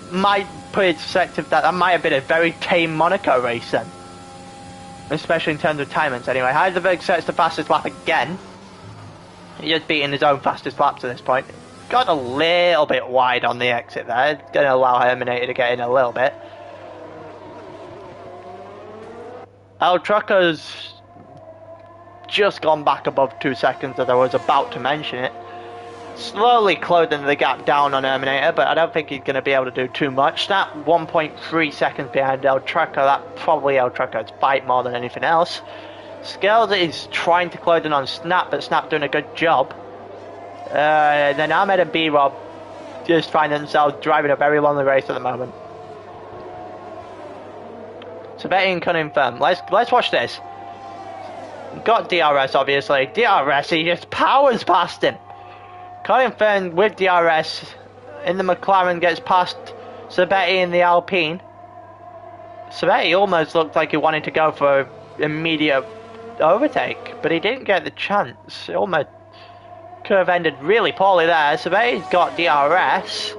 might put in perspective that might have been a very tame Monaco race then, especially in terms of retirements. Anyway, Heidelberg sets the fastest lap again. He's just beating his own fastest laps at this point. Got a little bit wide on the exit there. It's going to allow Terminator to get in a little bit. El Trucco's just gone back above 2 seconds, as I was about to mention it. Slowly closing the gap down on Terminator, but I don't think he's going to be able to do too much. Snap 1.3 seconds behind El Trucco. That probably El Trucco's fight more than anything else. Scales is trying to close in on Snap, but Snap doing a good job. Then Ahmed and B-Rob just finding themselves driving a very lonely race at the moment. So Betty and Cunningham, let's watch this. Got DRS obviously. DRS, he just powers past him. Cunningham with DRS in the McLaren gets past Sabetti in the Alpine. Sabetti almost looked like he wanted to go for immediate overtake, but he didn't get the chance. It almost could have ended really poorly there. Sabetti's got DRS.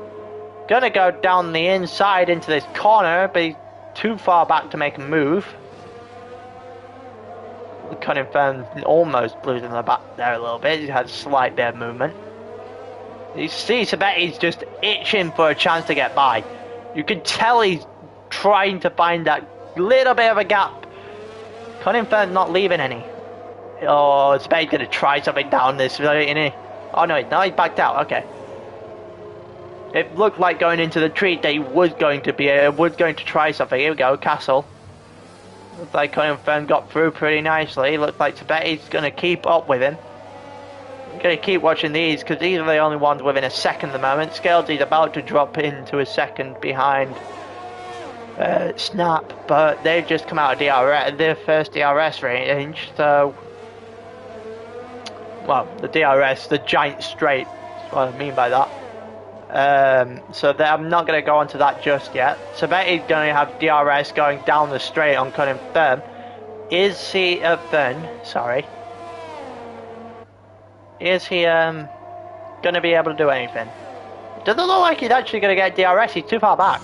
Gonna go down the inside into this corner, but he's too far back to make a move. Cunningham almost losing the back there a little bit. He had a slight bit of movement. You see Sabetti's just itching for a chance to get by. You can tell he's trying to find that little bit of a gap. Cunningham not leaving any. Oh, Sabetti's going to try something down this, isn't he? Oh no, he's backed out, okay. It looked like going into the treat that he was going to try something. Here we go, Castle. Looks like Cunningham got through pretty nicely. Looks like Sabetti's going to keep up with him. I'm going to keep watching these because these are the only ones within a second at the moment. Scalesy's about to drop into a second behind Snap, but they've just come out of their first DRS range, so... Well, the DRS, the giant straight, that's what I mean by that. So I'm not going to go onto that just yet. Sabetti's going to have DRS going down the straight on Cunningham. Is he sorry. Is he going to be able to do anything? Doesn't look like he's actually going to get DRS. He's too far back.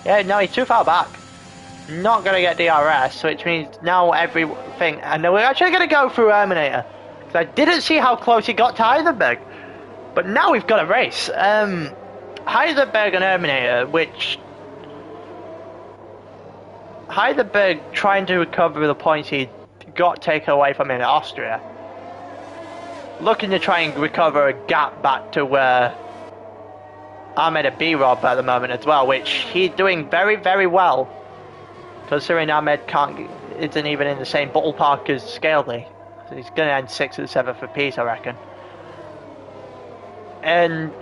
Yeah, no, he's too far back. Not going to get DRS, which means now everything... And we're actually going to go through Terminator. Because I didn't see how close he got to Heidelberg. But now we've got a race. Heidelberg and Terminator, which... Heidelberg trying to recover the points he got taken away from him in Austria. Looking to try and recover a gap back to where Ahmed and B-Rob at the moment as well, which he's doing very, very well. Considering Ahmed isn't even in the same ballpark as Scaldy. So he's going to end 6th and 7th for Peace, I reckon. And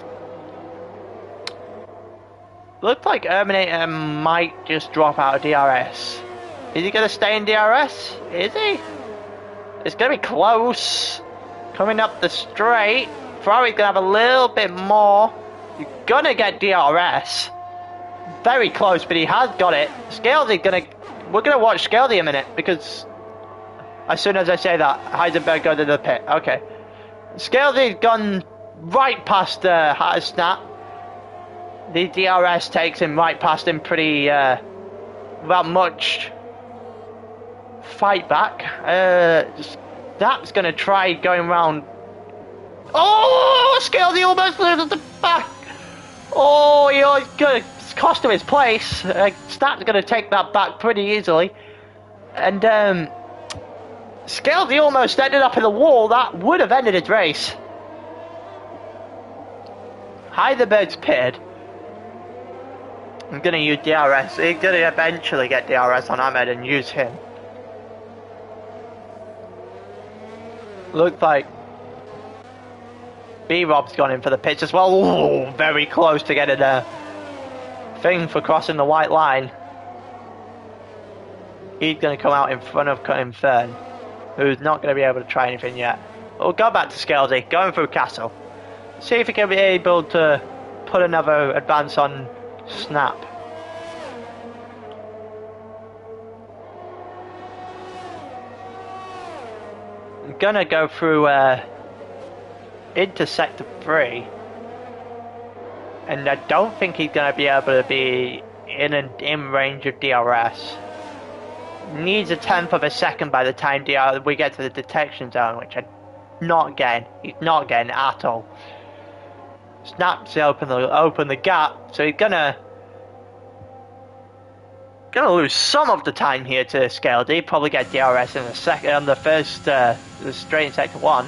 looks like Terminator might just drop out of DRS. Is he going to stay in DRS? Is he? It's going to be close. Coming up the straight. Ferrari's going to have a little bit more. You're going to get DRS. Very close, but he has got it. Scalesy we're going to watch Scalesy a minute, because as soon as I say that, Heisenberg goes into the pit. Okay. Scalesy's gone right past Snap. The DRS takes him right past him pretty, without much fight back. Snap's going to try going round. Oh, Scalesy almost loses the back. Oh, he's going to cost him his place. Snap's going to take that back pretty easily. And Scalesy almost ended up in the wall. That would have ended his race. Heisenberg's pitted. I'm going to use DRS. He's going to eventually get DRS on Ahmed and use him. Looks like B-Rob's gone in for the pits as well. Ooh, very close to getting a thing for crossing the white line. He's going to come out in front of Infern, who's not going to be able to try anything yet. We'll go back to Scalesy, going through Castle. See if he can be able to put another advance on Snap. I'm going to go through into Sector 3. And I don't think he's going to be able to be in range of DRS. Needs a tenth of a second by the time we get to the detection zone, which I'm not getting. He's not getting at all. Snaps open the gap, so he's gonna lose some of the time here to Scalesy. Probably get DRS in the second on the first straight in Sector 1.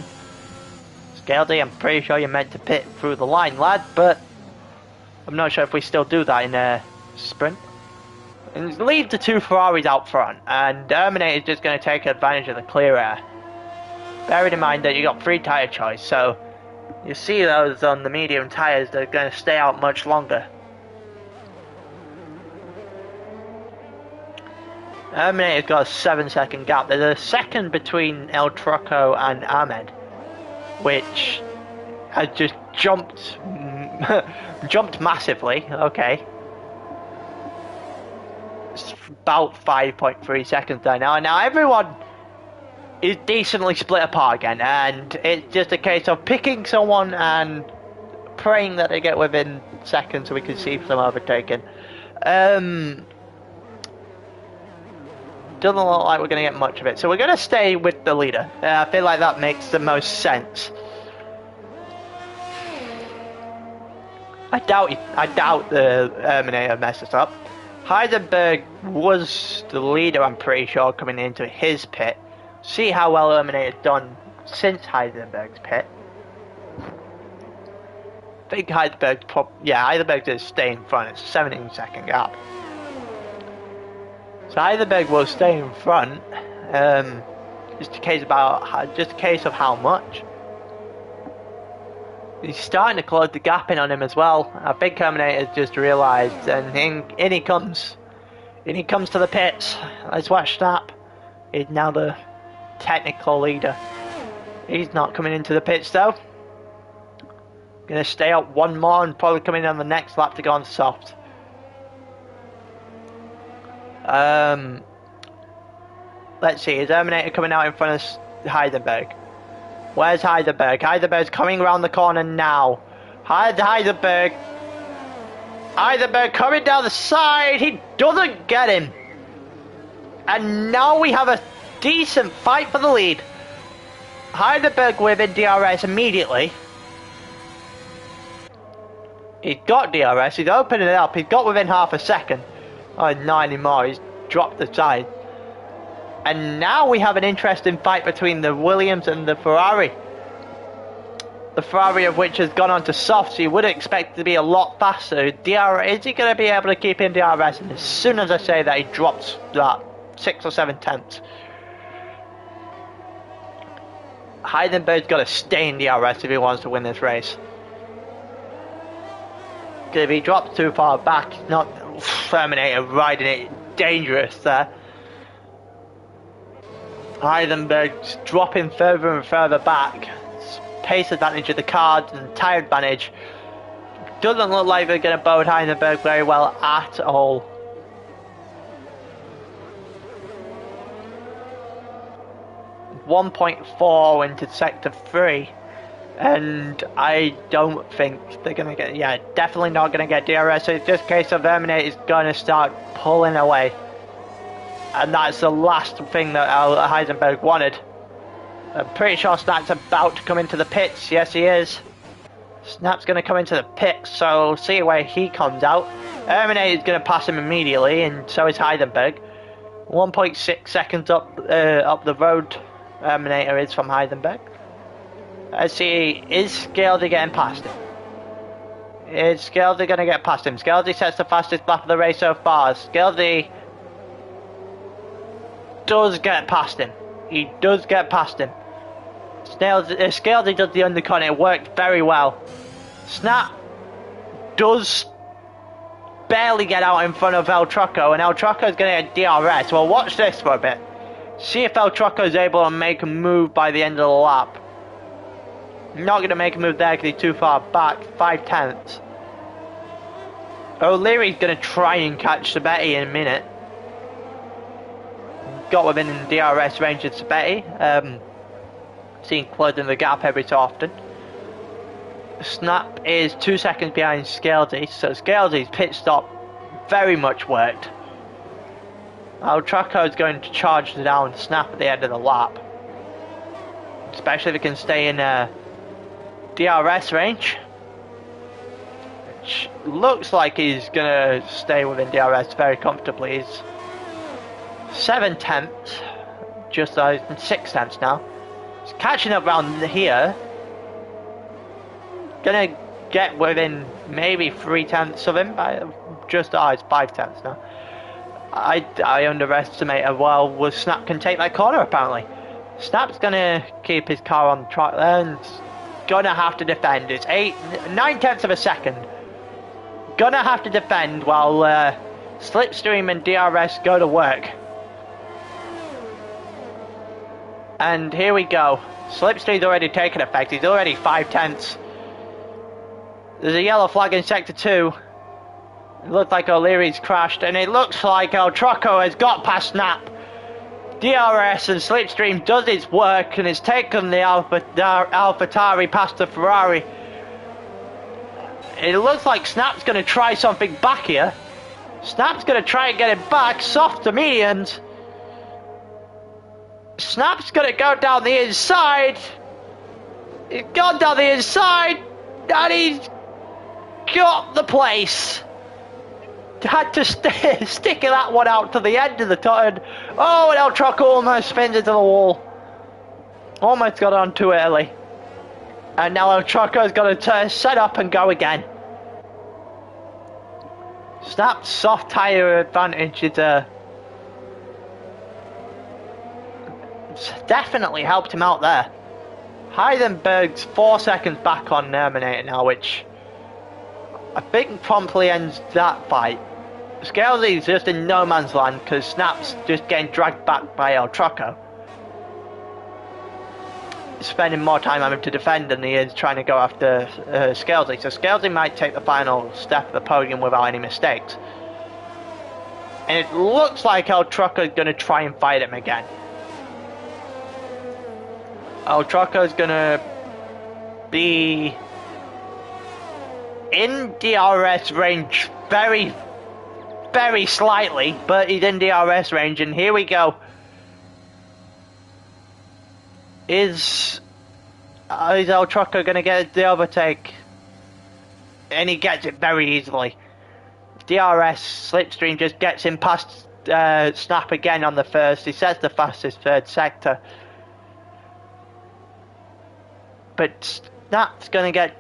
Scalesy, I'm pretty sure you're meant to pit through the line, lad, but I'm not sure if we still do that in a sprint. And leave the two Ferraris out front, and Terminator is just going to take advantage of the clear air. Bearing in mind that you got 3 tyre choice, so you see those on the medium tyres that are going to stay out much longer. Terminator's got a 7-second gap. There's a second between El Trucco and Ahmed, which has just jumped massively. Okay. It's about 5.3 seconds there now. And now everyone is decently split apart again, and it's just a case of picking someone and praying that they get within seconds so we can see some overtaking. Doesn't look like we're going to get much of it, so we're going to stay with the leader. I feel like that makes the most sense. I doubt the Terminator messed us up. Heisenberg was the leader, I'm pretty sure, coming into his pit. See how well Terminator's done since Heisenberg's pit. I think Heisenberg's going to stay in front. It's a 17-second gap. So Heisenberg will stay in front. Just a case of how much. He's starting to close the gap in on him as well. I think Terminator's just realised, and in he comes. In he comes to the pits. Let's watch Snap. He's now the technical leader. He's not coming into the pits though. Gonna stay up one more and probably come in on the next lap to go on soft. Let's see, is Terminator coming out in front of Heisenberg? Where's Heisenberg? Heisenberg's coming around the corner now. Heisenberg coming down the side. He doesn't get him. And now we have a decent fight for the lead. Heisenberg within DRS immediately. He's got DRS. He's opening it up. He's got within half a second. Oh, not anymore. He's dropped the side. And now we have an interesting fight between the Williams and the Ferrari. The Ferrari of which has gone on to soft, so you would expect it to be a lot faster. Is he going to be able to keep in DRS? And as soon as I say that, he drops that 6 or 7 tenths. Heisenberg's got to stay in DRS if he wants to win this race. because if he drops too far back, he's not Terminator riding it dangerous there. Heidenberg's dropping further and further back. Pace advantage of the cards and tyre advantage. Doesn't look like they're going to bode Heidenberg very well at all. .4 into sector 3, and I don't think they're going to get, yeah, definitely not going to get DRS, so it's just a case of Terminator is going to start pulling away. And that's the last thing that Heisenberg wanted. I'm pretty sure Snap's about to come into the pits. Yes, he is. Snap's going to come into the pits, so we'll see where he comes out. Terminator is going to pass him immediately, and so is Heisenberg. 1.6 seconds up the road. Terminator is from Heisenberg. Let's see, is Scaldy getting past him? Is Scaldy going to get past him? Scaldy sets the fastest lap of the race so far. Scaldy does get past him. He does get past him. Scaldy does the undercut. It worked very well. Snap does barely get out in front of El Trucco, and El Trucco is going to get DRS. Well, watch this for a bit. See if El Trucco is able to make a move by the end of the lap. Not going to make a move there because he's too far back. 5/10. O'Leary's going to try and catch Sabetti in a minute. Got within DRS range of Sabetti. Seen closing the gap every so often. Snap is 2 seconds behind Scaldy, so Scaldy's pit stop very much worked. El Trucco is going to charge down Snap at the end of the lap. Especially if he can stay in DRS range. Which looks like he's going to stay within DRS very comfortably. He's 7/10, just 6/10 now. He's catching up around here. Gonna get within maybe 3/10 of him. It's 5/10 now. I underestimate as well. Was Snap can take that corner apparently. Snap's gonna keep his car on the track there and gonna have to defend. It's 9/10 of a second. Gonna have to defend while Slipstream and DRS go to work. And here we go. Slipstream's already taken effect. He's already 5/10. There's a yellow flag in sector 2. It looks like O'Leary's crashed, and it looks like El Trucco has got past Snap. DRS and Slipstream does its work and has taken the AlphaTauri past the Ferrari. It looks like Snap's going to try something back here. Snap's going to try and get it back. Soft to mediums. Snap's going to go down the inside. He's gone down the inside. And he's got the place. Had to stick that one out to the end of the turn. Oh, and El Trucco almost spins into the wall. Almost got on too early. And now El Trucco's got to set up and go again. Snap's soft tyre advantage is definitely helped him out there. Heidenberg's 4 seconds back on Terminator now, which I think promptly ends that fight. Scalzy's just in no man's land because Snap's just getting dragged back by El Trucco. Spending more time having to defend than he is trying to go after Scalzy. So Scalzy might take the final step of the podium without any mistakes. And it looks like El Trucco is going to try and fight him again. El Trucco is going to be in DRS range very, very slightly, but he's in DRS range, and here we go. Is El Trucco going to get the overtake? And he gets it very easily. DRS Slipstream just gets him past Snap again on the first. He sets the fastest third sector. But Snap's going to get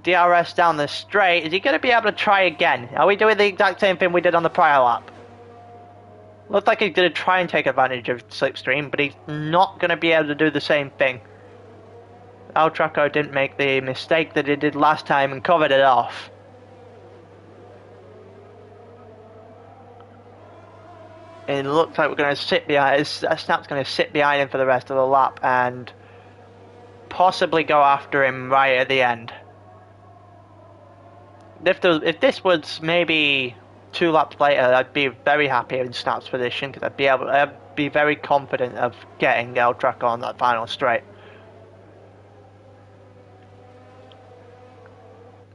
DRS down the straight. Is he going to be able to try again? Are we doing the exact same thing we did on the prior lap? Looks like he's going to try and take advantage of Slipstream, but he's not going to be able to do the same thing. El Trucco didn't make the mistake that he did last time and covered it off. It looks like we're going to sit behind. Snap's going to sit behind him for the rest of the lap and possibly go after him right at the end. If this was maybe 2 laps later, I'd be very happy in Snap's position because I'd be very confident of getting El Traco on that final straight.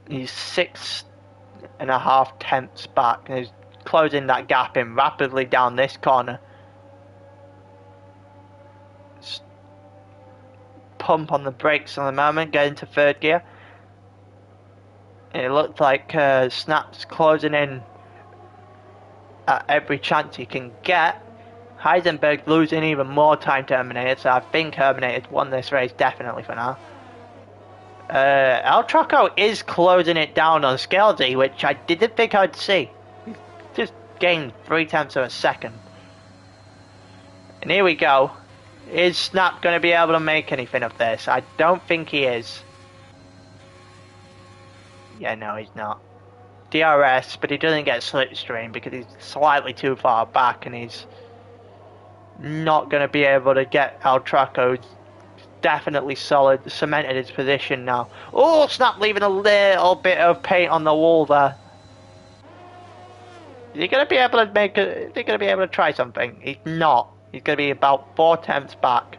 He's 6.5 tenths back, and he's closing that gap in rapidly down this corner. Just pump on the brakes on the moment, get into 3rd gear. It looks like Snap's closing in at every chance he can get. Heisenberg losing even more time to Terminator, so I think Terminator's won this race definitely for now. El Traco is closing it down on Scalzi, which I didn't think I'd see. He's just gained 3 tenths of a second. And here we go. Is Snap going to be able to make anything of this? I don't think he is. Yeah, no, he's not. DRS, but he doesn't get slipstream because he's slightly too far back, and he's not going to be able to get El Traco. Definitely solid, cemented his position now. Oh, Snap leaving a little bit of paint on the wall there. Is he going to be able to make it? Is he going to be able to try something? He's not. He's going to be about 4 tenths back.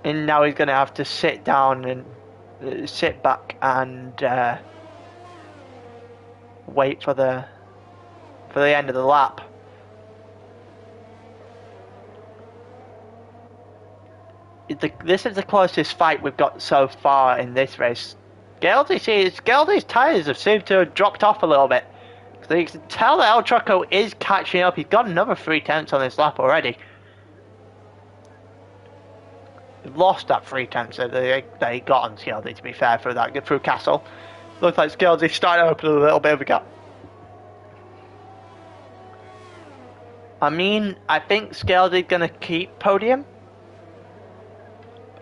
And now he's going to have to sit down and sit back and wait for the end of the lap. This is the closest fight we've got so far in this race. Scalzi's tyres have seemed to have dropped off a little bit. So you can tell that El Traco is catching up. He's got another 3 tenths on this lap already. He lost that 3 tenths that he got on Scalzi, to be fair, through Castle. Looks like Scalzi's starting to open a little bit of a gap. I mean, I think Scalzi's going to keep podium.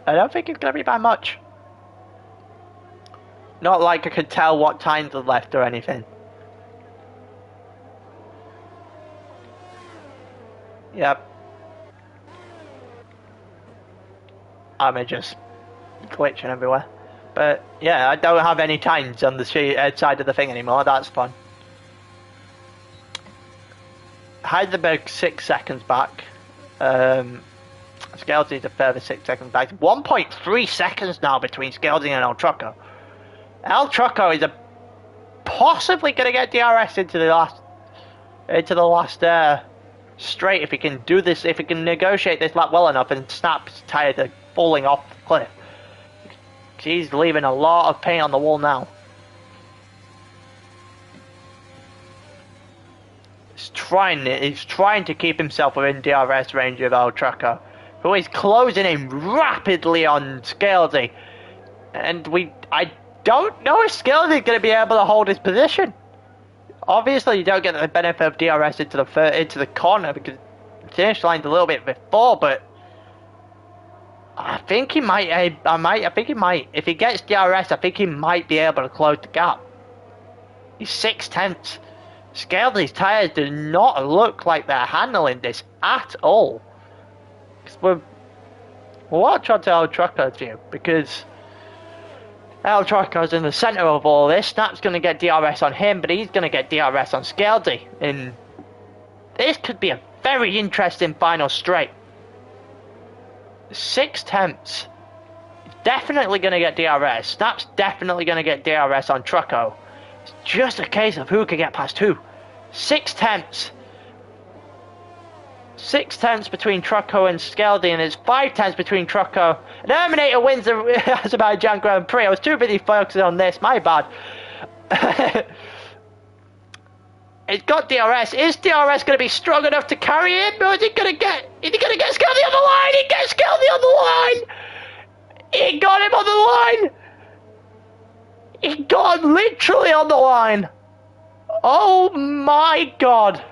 I don't think it's going to be by much. Not like I could tell what times are left or anything. Yep. I'm just glitching everywhere. But yeah, I don't have any times on the side of the thing anymore. That's fun. Heisenberg 6 seconds back. Scalzi's a further 6 seconds back. 1.3 seconds now between Scalzi and El Traco. El Traco is possibly going to get DRS into the last straight if he can do this, if he can negotiate this lap well enough and Snap's tyres are falling off the cliff. He's leaving a lot of paint on the wall now. He's trying to keep himself within DRS range of El Traco, who is closing in rapidly on Scalzi. And I don't know if Scalzi is going to be able to hold his position. Obviously, you don't get the benefit of DRS into the corner because the finish line's a little bit before, but I think he might. I think he might. If he gets DRS, I think he might be able to close the gap. He's 6 tenths. Scalzi's tyres do not look like they're handling this at all. We'll watch on to El Traco's view because El Traco's in the centre of all this. Snap's going to get DRS on him, but he's going to get DRS on Scalzi. And this could be a very interesting final straight. 6 tenths. Definitely going to get DRS. Snap's definitely going to get DRS on Traco. It's just a case of who can get past who. 6 tenths. 6 tenths between Traco and Scalzi, and it's 5 tenths between Traco. And Terminator wins the Azerbaijan Grand Prix. I was too busy focusing on this, my bad. It's got DRS. Is DRS going to be strong enough to carry him, or is he going to get Scalzi on the line? He gets Scalzi on the line. He got him on the line. He got him literally on the line. Oh my god.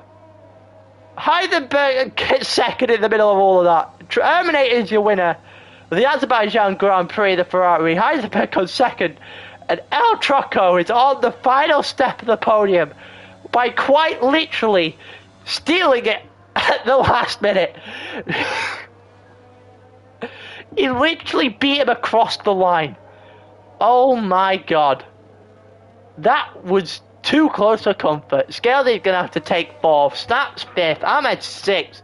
Heisenberg gets second in the middle of all of that. Terminator is your winner. The Azerbaijan Grand Prix, the Ferrari. Heisenberg comes second. And El Trucco is on the final step of the podium by quite literally stealing it at the last minute. He literally beat him across the line. Oh my god. That was too close for comfort. Scalzi's going to have to take 4th. Snap's 5th. Ahmed's 6th.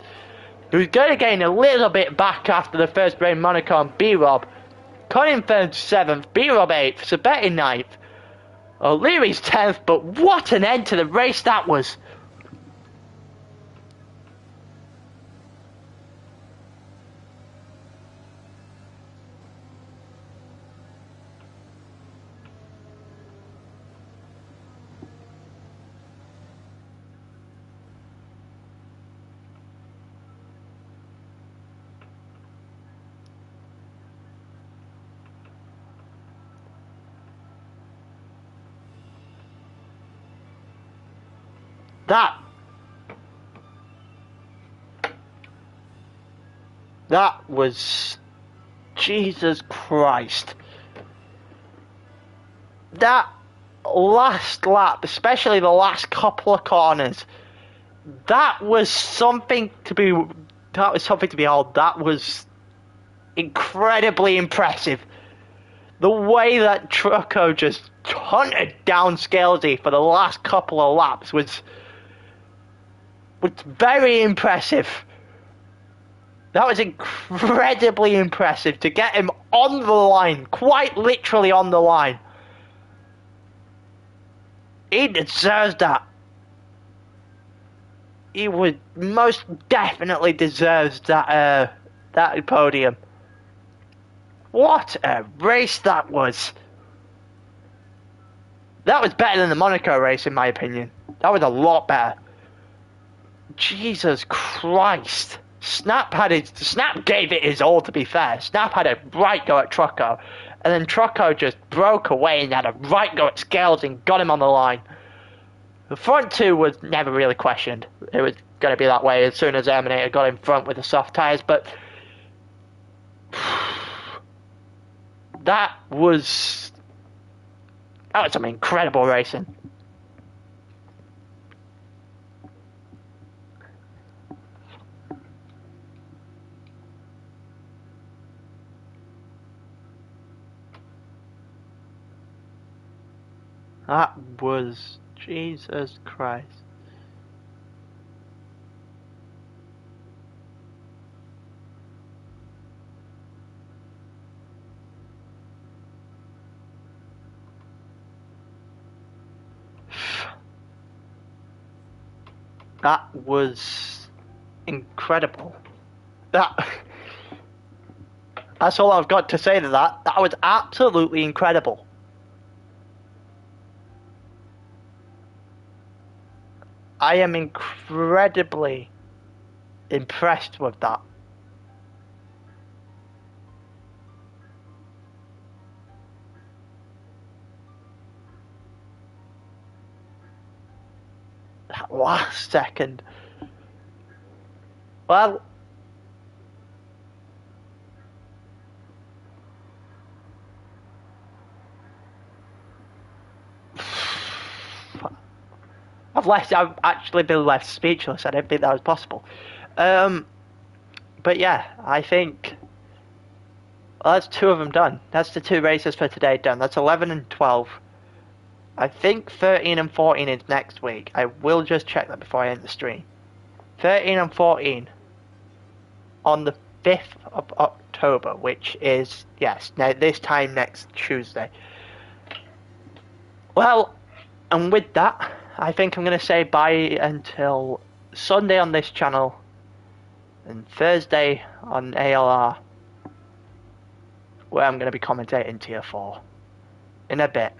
Who's going to gain a little bit back after the first rain Monaco and B-Rob. Cunningham's 7th. B-Rob 8th. Sabetti 9th. O'Leary's 10th. But what an end to the race that was. That was... Jesus Christ. That last lap, especially the last couple of corners, that was something to behold. That was incredibly impressive. The way that Trucco just hunted down Scalzi for the last couple of laps was very impressive. That was incredibly impressive to get him on the line, quite literally on the line. He deserves that. He would most definitely deserves that podium. What a race that was. That was better than the Monaco race in my opinion. That was a lot better. Jesus Christ. Snap gave it his all, to be fair. Snap had a right go at Trucco, and then Trucco just broke away and had a right go at Scales and got him on the line. The front two was never really questioned. It was going to be that way as soon as Terminator got in front with the soft tyres, but that was some incredible racing. That was... Jesus Christ. That was incredible. That's all I've got to say to that. That was absolutely incredible. I am incredibly impressed with that. That last second. Well, I've actually been left speechless. I didn't think that was possible. But yeah, I think that's 2 of them done. That's the 2 races for today done. That's 11 and 12. I think 13 and 14 is next week. I will just check that before I end the stream. 13 and 14 on the 5th of October, which is, yes, now this time next Tuesday. Well, and with that, I think I'm going to say bye until Sunday on this channel and Thursday on ALR, where I'm going to be commentating Tier 4 in a bit.